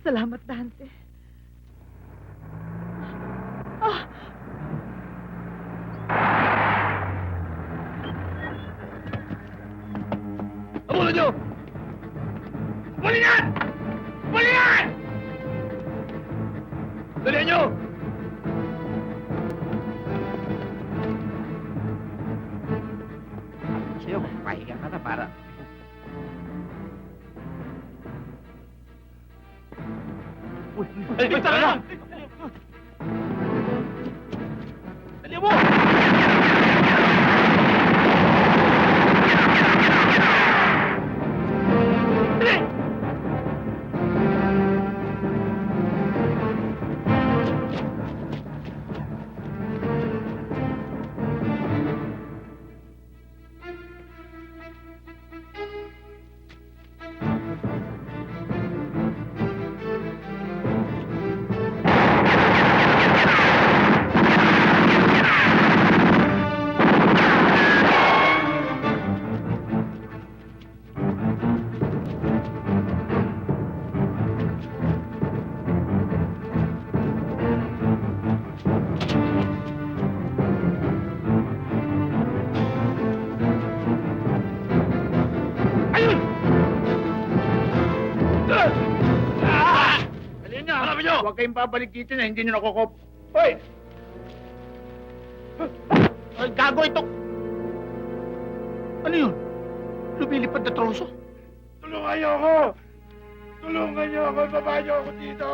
Salamat, Dante. Ah! Abulin nyo! Bulingan! Bulingan! Dalihan nyo! Sa'yo, magpahinga ka na para... Ay, tara na! Dali mo! Dali! Ayun! Dali nyo! Hanapin nyo! Huwag kayong babalik dito na hindi nyo nakukop. Hoy! Ay, gago ito! Ano yun? Lumilipad na troso? Tulungan niyo ako! Tulungan niyo ako! Baba niyo ako dito!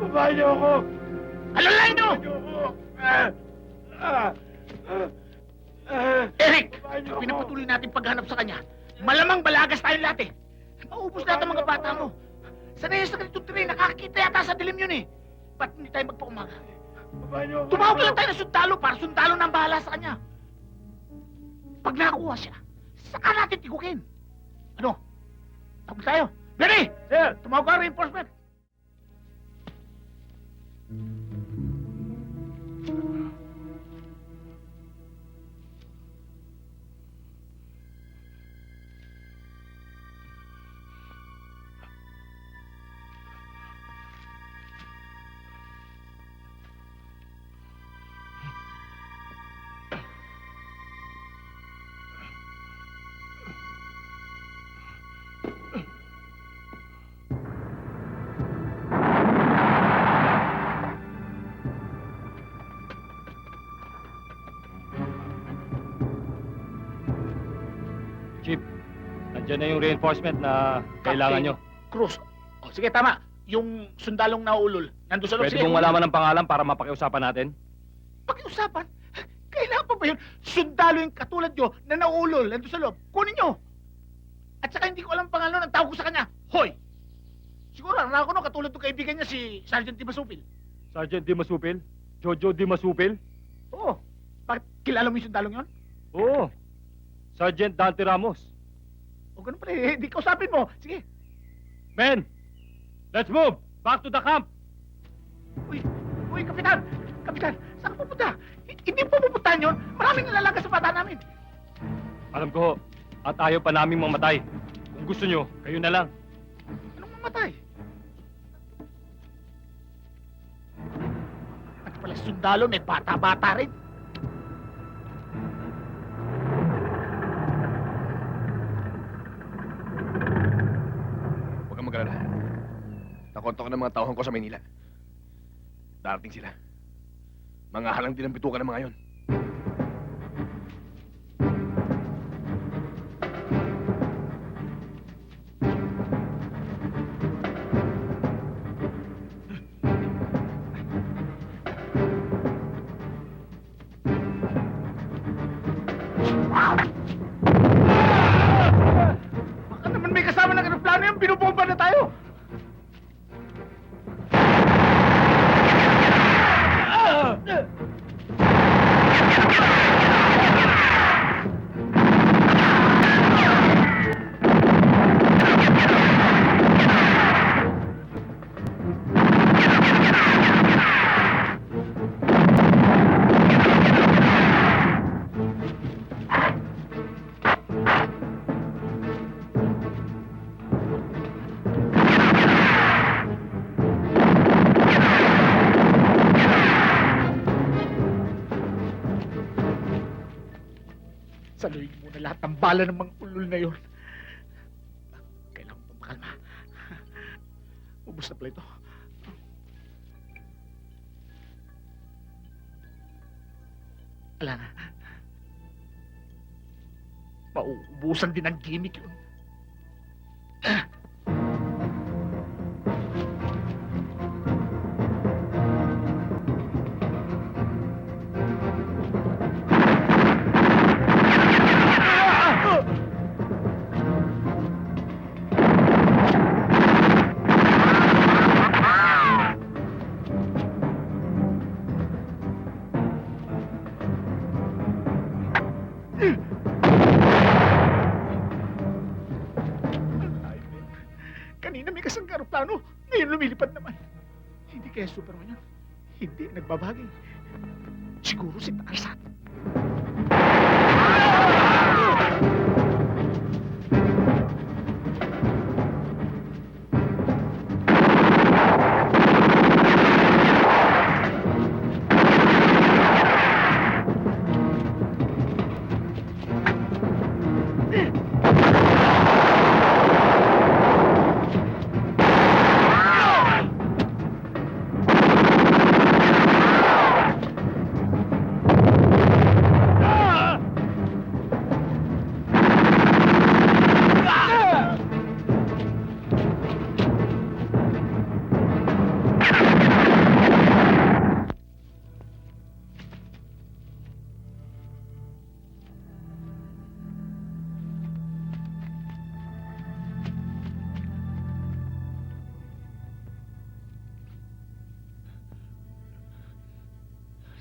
Baba niyo ako! Alalain nyo! Baba niyo ako! Eric! Baba niyo Pag ako! pinapatuloy natin paghanap sa kanya, malamang balagas tayong lahat eh. Maubos lahat ang mga bata mo. Sanay sa ganitong train, nakakita yata sa dilim yun eh. Ba't hindi tayo magpaumaga? Baba niyo ako! Tumawag lang tayo ng sundalo para sundalo na ang bahala sa kanya. Pag nakakuha siya, saka natin tigukin. Ano? Tawag tayo. Benny! Sir! Tumawag ka reinforcement. Chief, nandiyan na yung reinforcement na kailangan nyo. Cruz. O, sige, tama. Yung sundalong naulol, nandun sa loob. Pwede Sige, mong malaman ng pangalan para mapakiusapan natin? Pakiusapan? Kailangan pa ba yun? Sundalo yung katulad nyo na naulol, nandun sa loob. Kunin nyo. At saka hindi ko alam pangalan ng tawag ko sa kanya. Hoy! Siguro, alam ko no, katulad ng kaibigan niya si Sergeant Timasupil. Sergeant Di Masupil? Jojo Di Masupil? Oo. Bakit kilala mo yung sundalong yun? Oo. Sergeant Dante Ramos. O ganun pala, eh, hindi kausapin mo. Sige. Men! Let's move! Back to the camp! Uy, Kapitan! Kapitan, saan ka pupunta? Hindi po pupuntahan yun. Maraming nalalaga sa bata namin. Alam ko, at ayaw pa naming mamatay. Kung gusto nyo, kayo na lang. Anong mamatay? At pala sundalo, may bata-bata rin. Huwag kang mag-alala. Nakonto ko ng mga tauhan ko sa Maynila. Darating sila. Mga halang din ang bitukan ng mga yon. Baka naman may kasama ng aeroplano yan, binubomba na tayo. na lahat ng bala ng mga ulol na yun. Kailangan ko makalma. Ubus na pala ito. Wala na. Mauubusan din ang gimmick yun. Kanina may kasang aeroplano, ngayon lumilipad naman. Hindi kaya Superman yun. Hindi, nagbabagay. Siguro si Tarzan.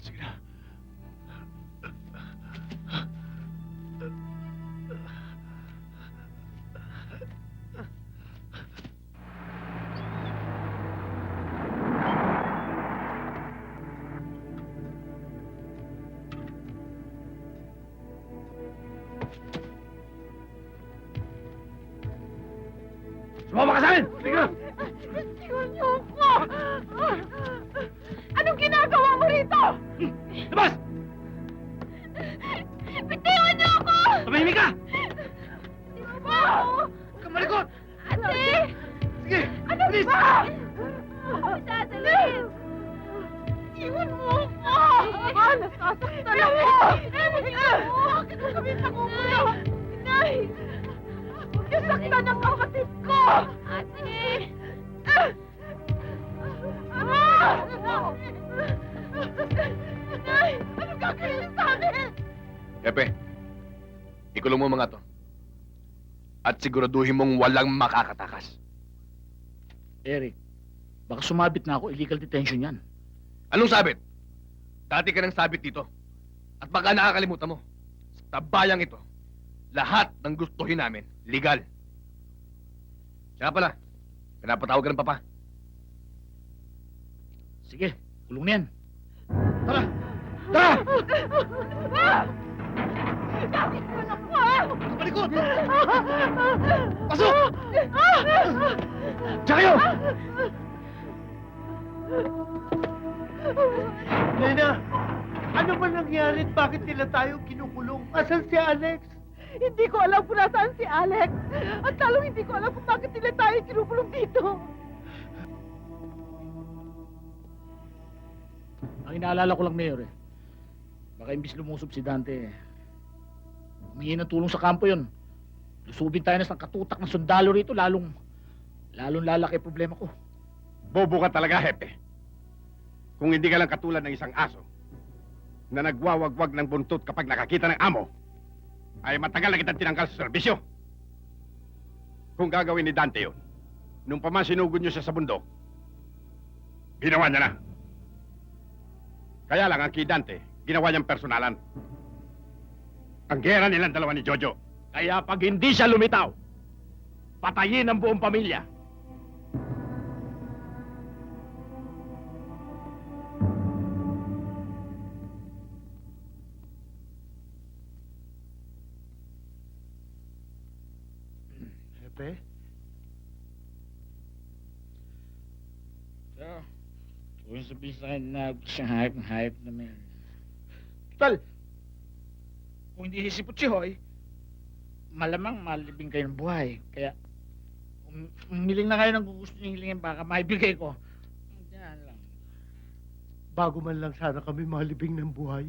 Sige na. Sumama ka sa akin! Sige na! Tingnan niyo ako! Anong ginagawa mo rito? Labas! Bitiwan niyo ako! Tumahimik ka! Bitiwan mo! Huwag kang malikot! Ate! Sige! Ano bilis! ba? Ako dadalhin! Iwan mo ako! Nasasaktan ako! Bakit mo kami nakukulong? Inay! Huwag niyo saktan ang kapatid ko! Ate! Inay! Anong gagawin niyo sa amin? Pepe, ikulong mo mga to. At siguraduhin mong walang makakatakas. Eric, baka sumabit na ako. Illegal detention yan. Anong sabit? Dati ka ng sabit dito. At baka nakakalimutan mo. Sa bayang ito, lahat ng gustuhin namin, legal. Siya pala, pinapatawag ka ng papa. Sige, kulong na yan. Tara! Tara! Bakit ko na po, ah? Malikot! Pasok! Diyan kayo! Nena, ano ba nangyari at bakit nila tayo kinukulong? Asan si Alex? Hindi ko alam kung nasaan si Alex. At talong hindi ko alam kung bakit nila tayo kinukulong dito. Ang inaalala ko lang, Mayor, baka imbis lumusob si Dante, humingi ng tulong sa kampo yun. Lusubin tayo na sa katutak ng sundalo rito, lalong lalaki problema ko. Bobo ka talaga, Hepe. Kung hindi ka lang katulad ng isang aso na nagwawagwag ng buntot kapag nakakita ng amo, ay matagal na kitang tinanggal sa serbisyo. Kung gagawin ni Dante yun, nung pa man sinugod niyo siya sa bundok, ginawa niya na. Kaya lang ang kay Dante, ginawa niyang personalan. Ang gera nilang dalawa ni Jojo. Kaya pag hindi siya lumitaw, patayin ang buong pamilya. Hepe? Kung sabihin sa akin na siyang hayop na may... Tal! Kung hindi si Puchihoy, malamang malibing kayo ng buhay. Kaya, umiling na kayo ng gusto nyo hilingin, baka maibigay ko. Yan lang. Bago man lang sana kami malibing ng buhay,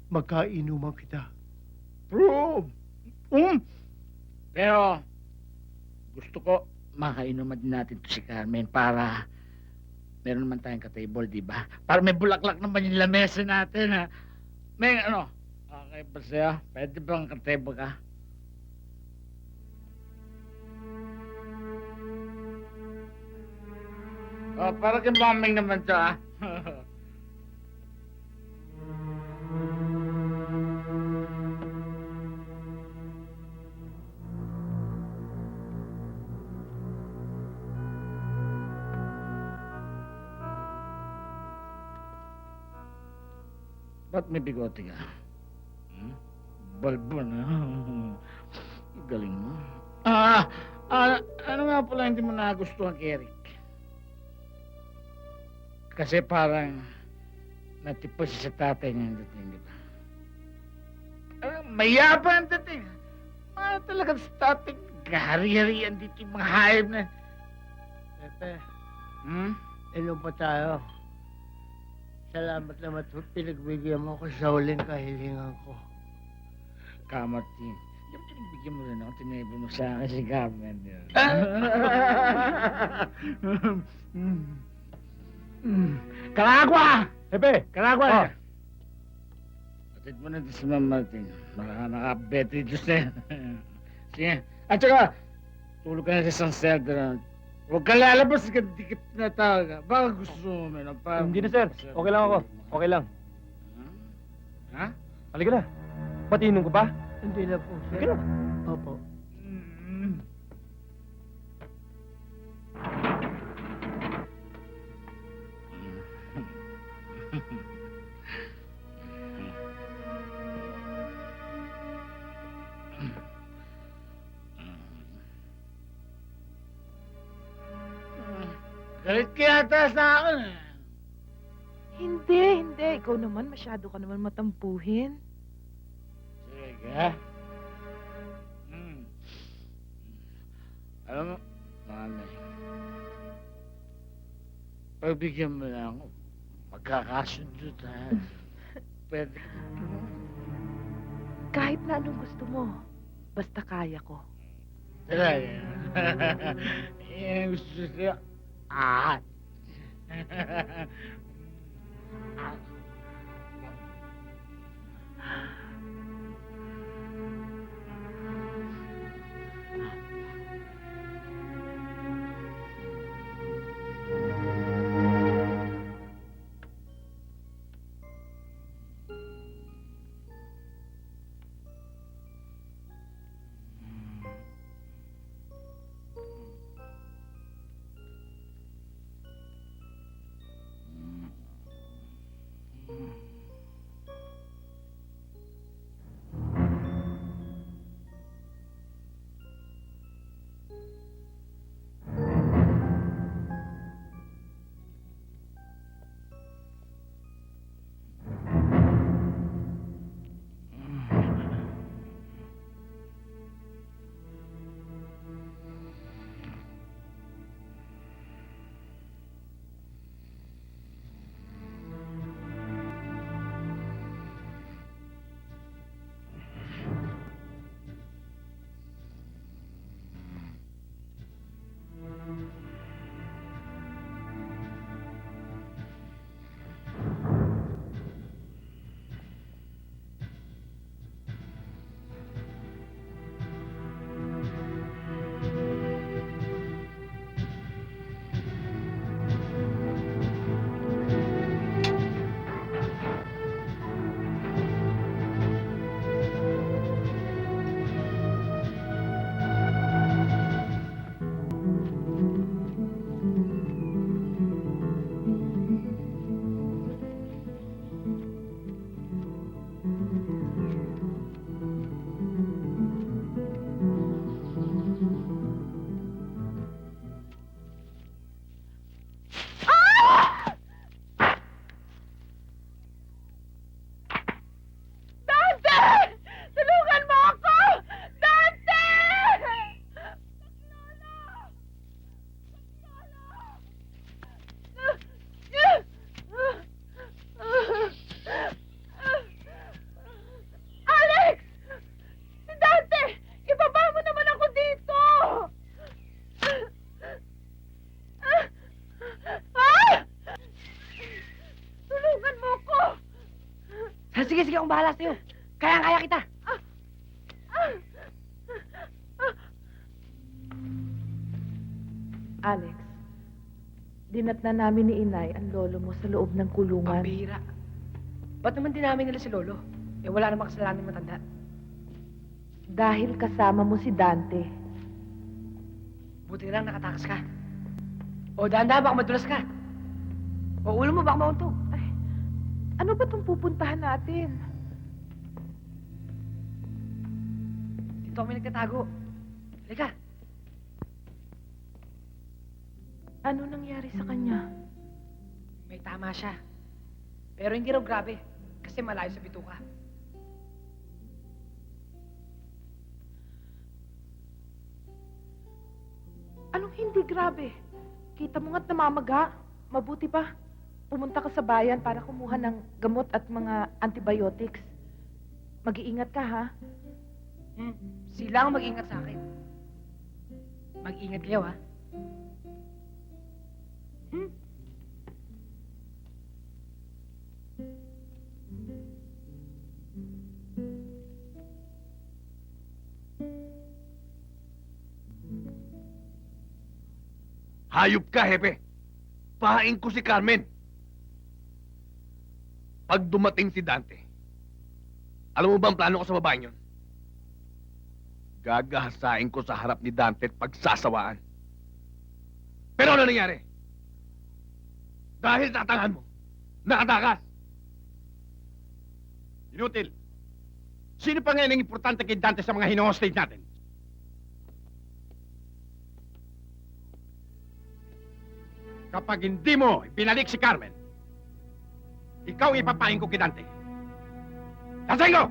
magkainuman kita. True. Pero, gusto ko, makainuman din natin to si Carmen para meron naman tayong ka-table, di ba? Para may bulaklak naman yung lamesa natin, ha? May okay ba sa'yo? Pwede bang ka-table ka? Para kang bombing naman to, ha? Ba't may bigote ka? Balbo na. Galing mo. Ano nga pala hindi mo nagustuhan kay Eric? Kasi parang natipos siya sa tatay niya yung dating, di ba? Mayabang ang dating. Talaga sa tatay, gahari-harian dito yung mga hayop na. Pepe, inom pa tayo. Salamat naman at pinagbigyan mo ko sa huling kahilingan ko. Kamartin. Yung pinagbigyan mo rin ako, tinaybo mo sa akin si Carmen. Kalagwa! Pepe! Kalagwa! Atid mo na sa Ma'am Martin. Nakabetri Diyos na yan. Sige. At saka, tulog ka na sa isang selda na. Huwag ka lalabas ka, dikit na talaga. Baka gusto mo, man. Hindi na, sir. Okay lang ako. Okay lang. Ha? Halika na. Patinom ko ba? Hindi na po, sir. Halika na. Opo. Galit ka yata sa akin. Hindi, hindi. Ikaw naman, masyado ka naman matampuhin. Sige. Alam mo, mami, pagbigyan mo na ako, magkakasundo tayo. Pwede ka Kahit na anong gusto mo. Basta kaya ko. talaga. Yan ang gusto siya. sige akong bahala sa'yo. Kaya kita. Alex, dinatna namin ni Inay ang lolo mo sa loob ng kulungan. Pambihira. Ba't naman dinamin nila si Lolo? Eh, wala namang kasalanan ng matanda. Dahil kasama mo si Dante. Buti na lang nakatakas ka. O, dahan-dahan, baka madulas ka. O, ulo mo, baka mauntog. Ano ba itong pupuntahan natin? Dito kami nagtatago. Halika. Ano nangyari sa kanya? May tama siya. Pero hindi raw grabe. Kasi malayo sa bituka. Anong hindi grabe? Kita mo nga't namamaga. Mabuti pa. Pumunta ka sa bayan para kumuha ng gamot at mga antibiotics. Mag-iingat ka, ha? Sila ang mag-ingat sa akin. Mag-ingat kayo, ha? Hayop ka, Hepe. Pahain ko si Carmen. Pag dumating si Dante, alam mo ba ang plano ko sa babaeng yun? Gagahasain ko sa harap ni Dante at pagsasawaan. Pero ano nangyari? Dahil tatangan mo, nakatakas. Inutil. Sino pa ngayon ang importante kay Dante sa mga hino-hostage natin? Kapag hindi mo pinalik si Carmen, ikaw ipapain ko kay Dante. Lasing ko!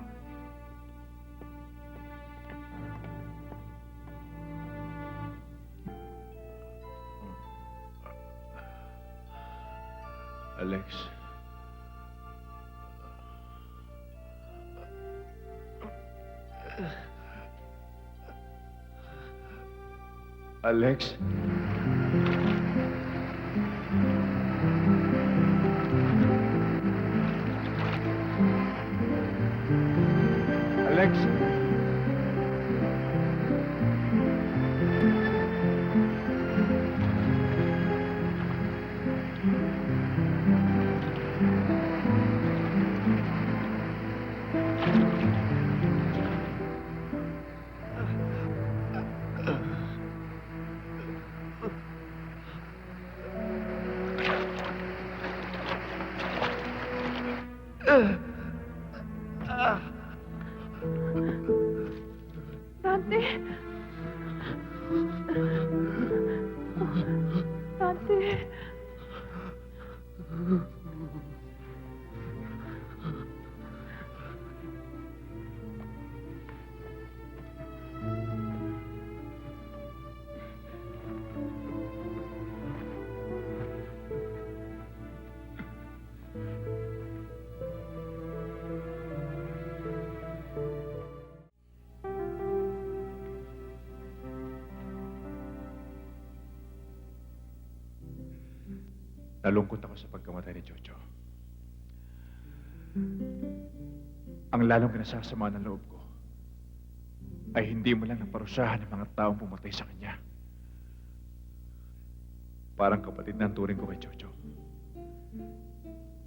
Alex. Alex? Alex? Dante! Dante! Nalungkot ako sa pagkamatay ni Jojo. Ang lalong kinasasama ng loob ko ay hindi mo lang naparusahan ng mga taong pumatay sa kanya. Parang kapatid na ang turing ko kay Jojo.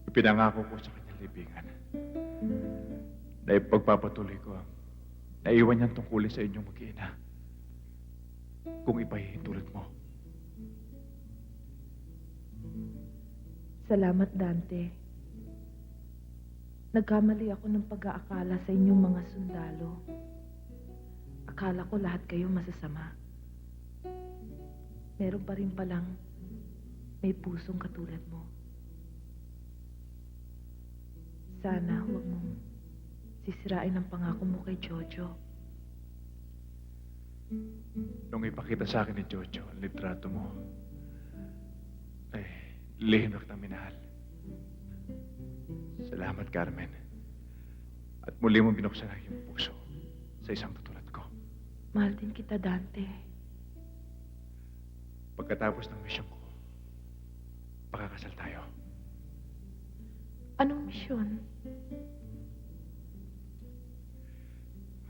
Ipinangako ko sa kanyang libingan na ipagpapatuloy ko ang naiwan niyang tungkulin sa inyong mag-iina kung ipahihintulot mo. Salamat, Dante. Nagkamali ako ng pag-aakala sa inyong mga sundalo. Akala ko lahat kayo masasama. Meron pa rin palang may pusong katulad mo. Sana huwag mong sisirain ang pangako mo kay Jojo. Nung ipakita sa akin ni Jojo ang litrato mo, ay lihim na kitang minahal. Salamat, Carmen. At muli mong binuksan ang iyong puso sa isang katulad ko. Mahal din kita, Dante. Pagkatapos ng misyon ko, pakakasal tayo. Anong misyon?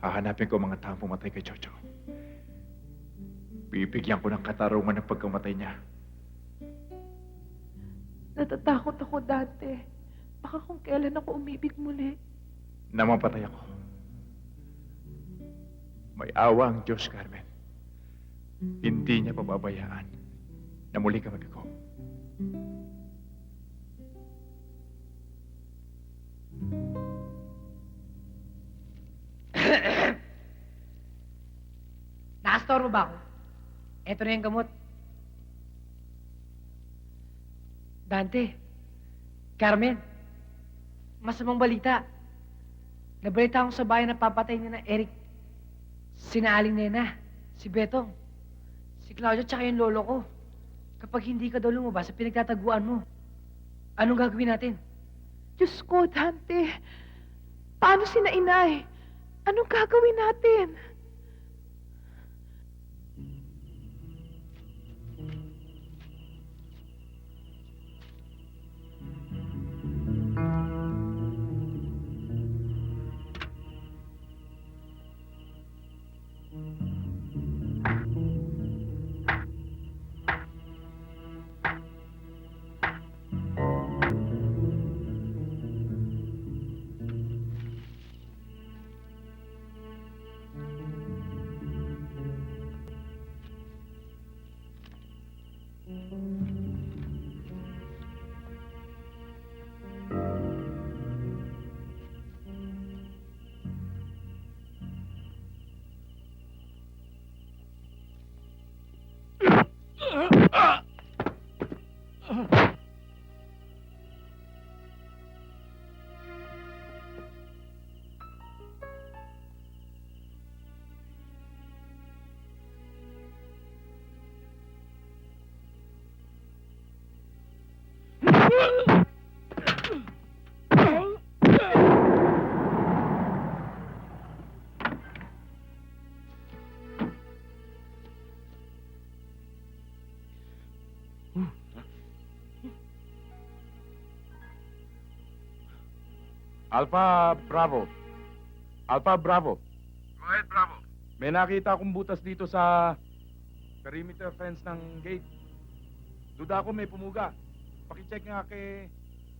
Hahanapin ko ang mga taong pumatay kay Jojo. Bibigyan ko ng katarungan ng pagkamatay niya. Natatakot ako dati. Baka kung kailan ako umibig muli. Na mapatay ako. May awa ang Diyos, Carmen. Hindi niya pababayaan na muli ka mag-ako. Nakastore mo ba ako? Eto na yung gamot. Dante, Carmen, masamang balita. Nabalita akong sa bayan na papatay niya na Eric. Sina Aling Nena, si Betong, si Claudia, tsaka yung lolo ko. Kapag hindi ka daw lumabas sa pinagtataguan mo, anong gagawin natin? Diyos ko, Dante. Paano sina inay? Anong gagawin natin? Alpha Bravo. Alpha Bravo. Go ahead, Bravo. May nakita akong butas dito sa perimeter fence ng gate. Duda ako may pumuga. Pakicheck nga kay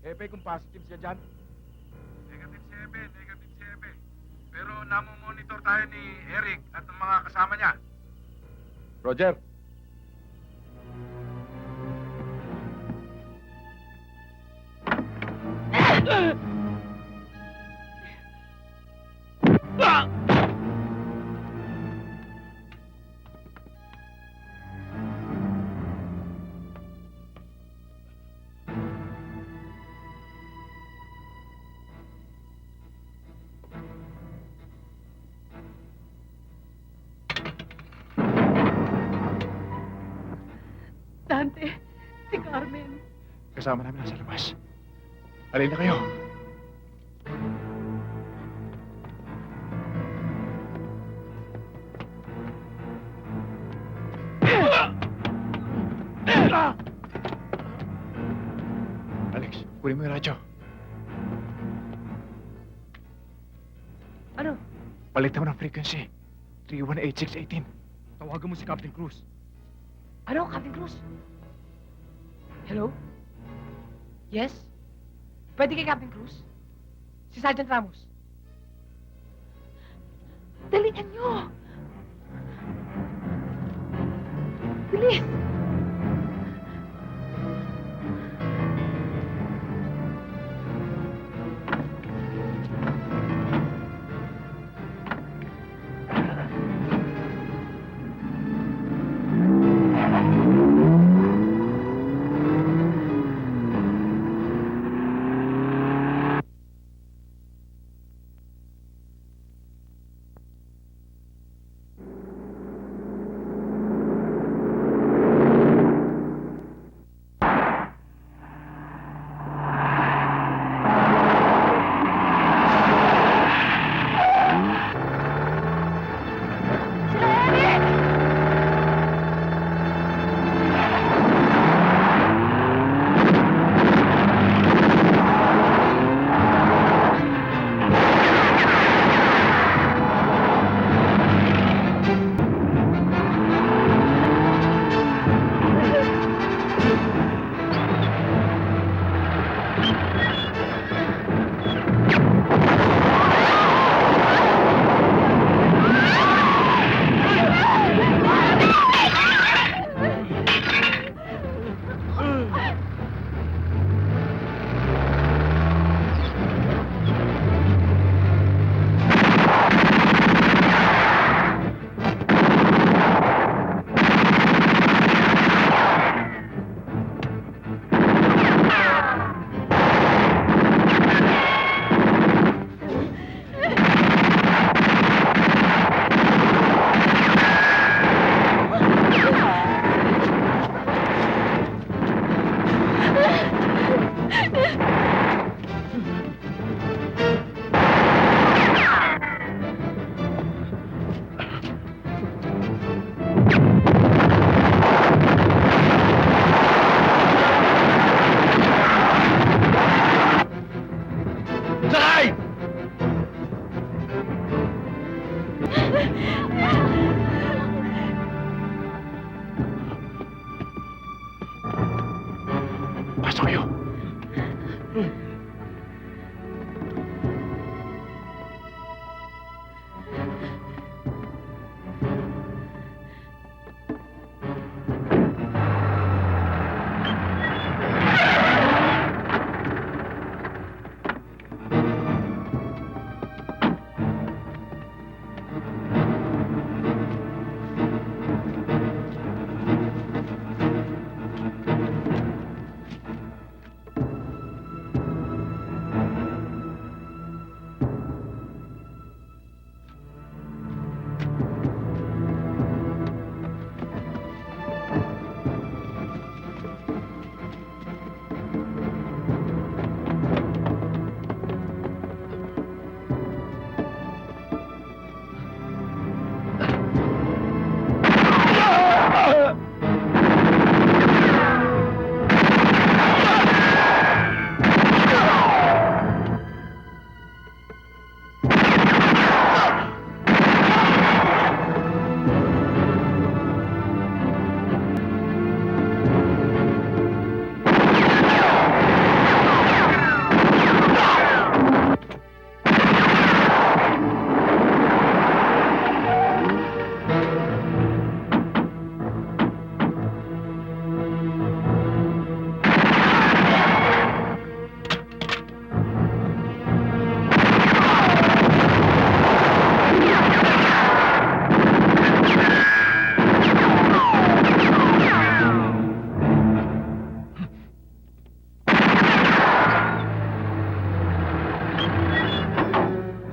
Hepe kung positive siya dyan. Negative si Ebe. Pero namomonitor tayo ni Eric at ng mga kasama niya. Roger. Dante, si Carmen. Kasama namin nasa labas. Alin na kayo? Alex, kunin mo yung radyo. Ano? Palitan mo ng frequency. 318618. Tawagan mo si Captain Cruz. Ano, Captain Cruz? Hello? Yes? Pwede kay Captain Cruz? Si Sergeant Ramos. Dalian nyo! Bilis! sa kayo.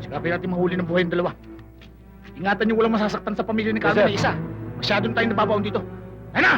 Sigapin natin mahuli ng buhay yung dalawa. Ingatan niyo walang masasaktan sa pamilya ni Carmen na isa. Masyadong tayong nababaon dito. Ayun na!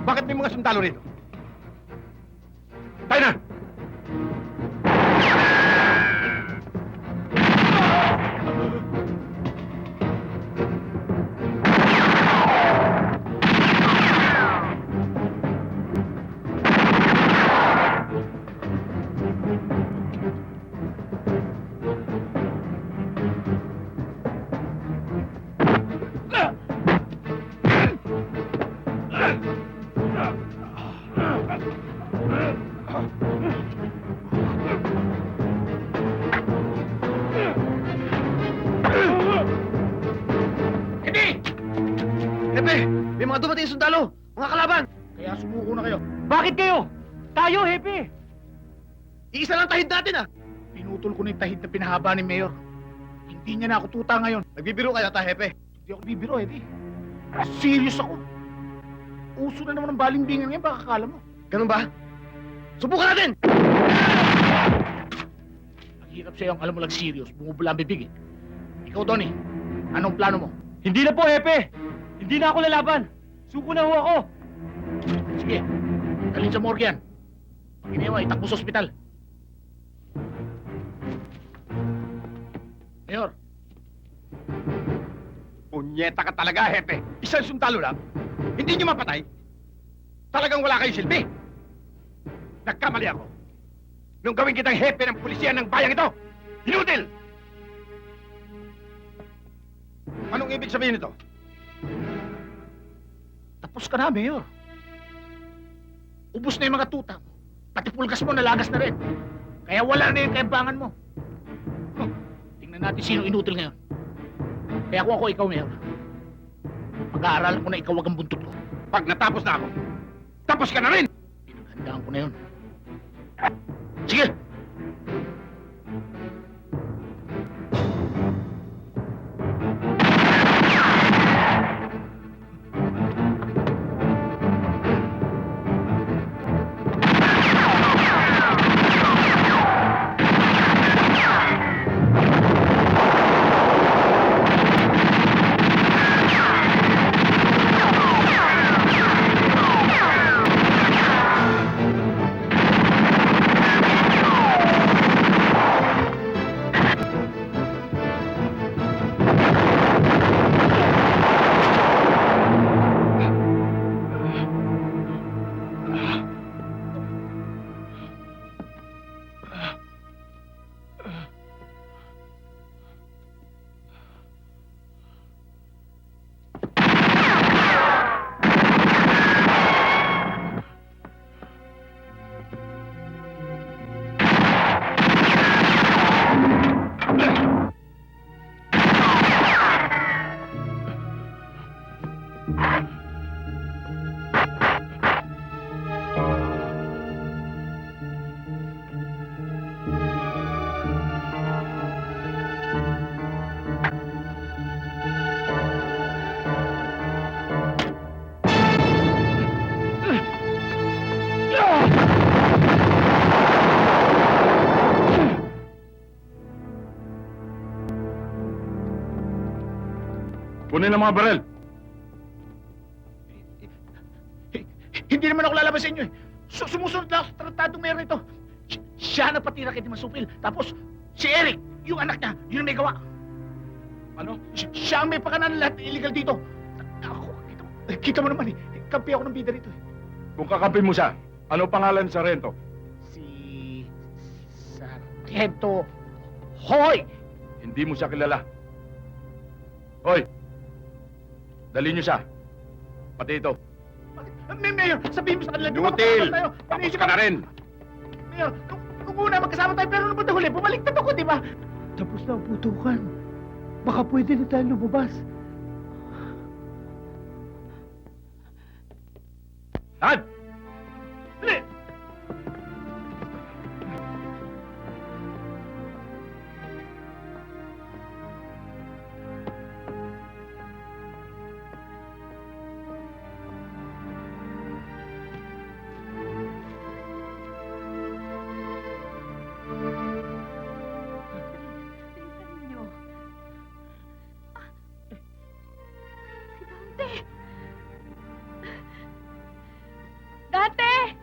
Bakit may mga sundalo rito? Tayo na! Hepe, may mga dumating yung sundalo! Mga kalaban! Kaya sumuko na kayo. Bakit kayo? Tayo, Hepe! Iisa lang tahid natin ah! Pinutol ko na yung tahid na pinahaba ni Mayor. Hindi niya na ako tuta ngayon. Nagbibiro kayo ta, Hepe. Hindi ako bibiro, Eddie. Serious ako. Uso na naman ng balimbingan ngayon, baka akala mo. Ganun ba? Subukan natin! Ang hirap sa'yo ang alam mo lang serious. Bumubula ang bibig eh. Ikaw, Donnie, anong plano mo? Hindi na po, Hepe! Hindi na ako lalaban! Suko na ho ako! Sige, dalhin sa morgue yan. Pag iniwa, itakbo sa ospital. Mayor, Punyeta ka talaga, Hepe. Isang sundalo lang. Hindi niyo mapatay. Talagang wala kayo silbi. Nagkamali ako. Nung gawin kitang hepe ng pulisya ng bayang ito. Inutil! Anong ibig sabihin nito? tapos ka na, Mayor. Ubus na yung mga tuta mo. Pati pulgas mo nalagas na rin. Kaya wala na yung kaibangan mo. Tingnan natin sino inutil ngayon. Kaya kung ako ikaw, Mayor, pag-aaralan ko na ikaw wag ang buntot ko. Pag natapos na ako, tapos ka na rin! Pinaghandaan ko na yun. Sige! Kunin ang mga barel. Hindi naman ako lalabas sa inyo eh. Sumusunod lang ako sa tratadong meron ito. Siya na patira kay Masupil. Tapos, si Eric, yung anak niya, yun ang may gawa. Ano? Siya ang may pakanan lahat ng illegal dito. Ako, kita mo naman eh. Kampi ako ng bida rito eh. Kung kakampi mo siya, ano pangalan sa rento? Si... Sargento... Hoy! Hindi mo siya kilala. Hoy! Dali niyo siya. Pati ito. Mayor, sabihin mo sa kanila, di ba Inutil! magkasama tayo? Tapos ka na rin! Mayor, nung una magkasama tayo, pero nung punta huli, bumaliktad ako, di ba? Tapos na ang putukan. Baka pwede na tayo lumabas. Dad! Dali! Dante!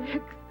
Alex.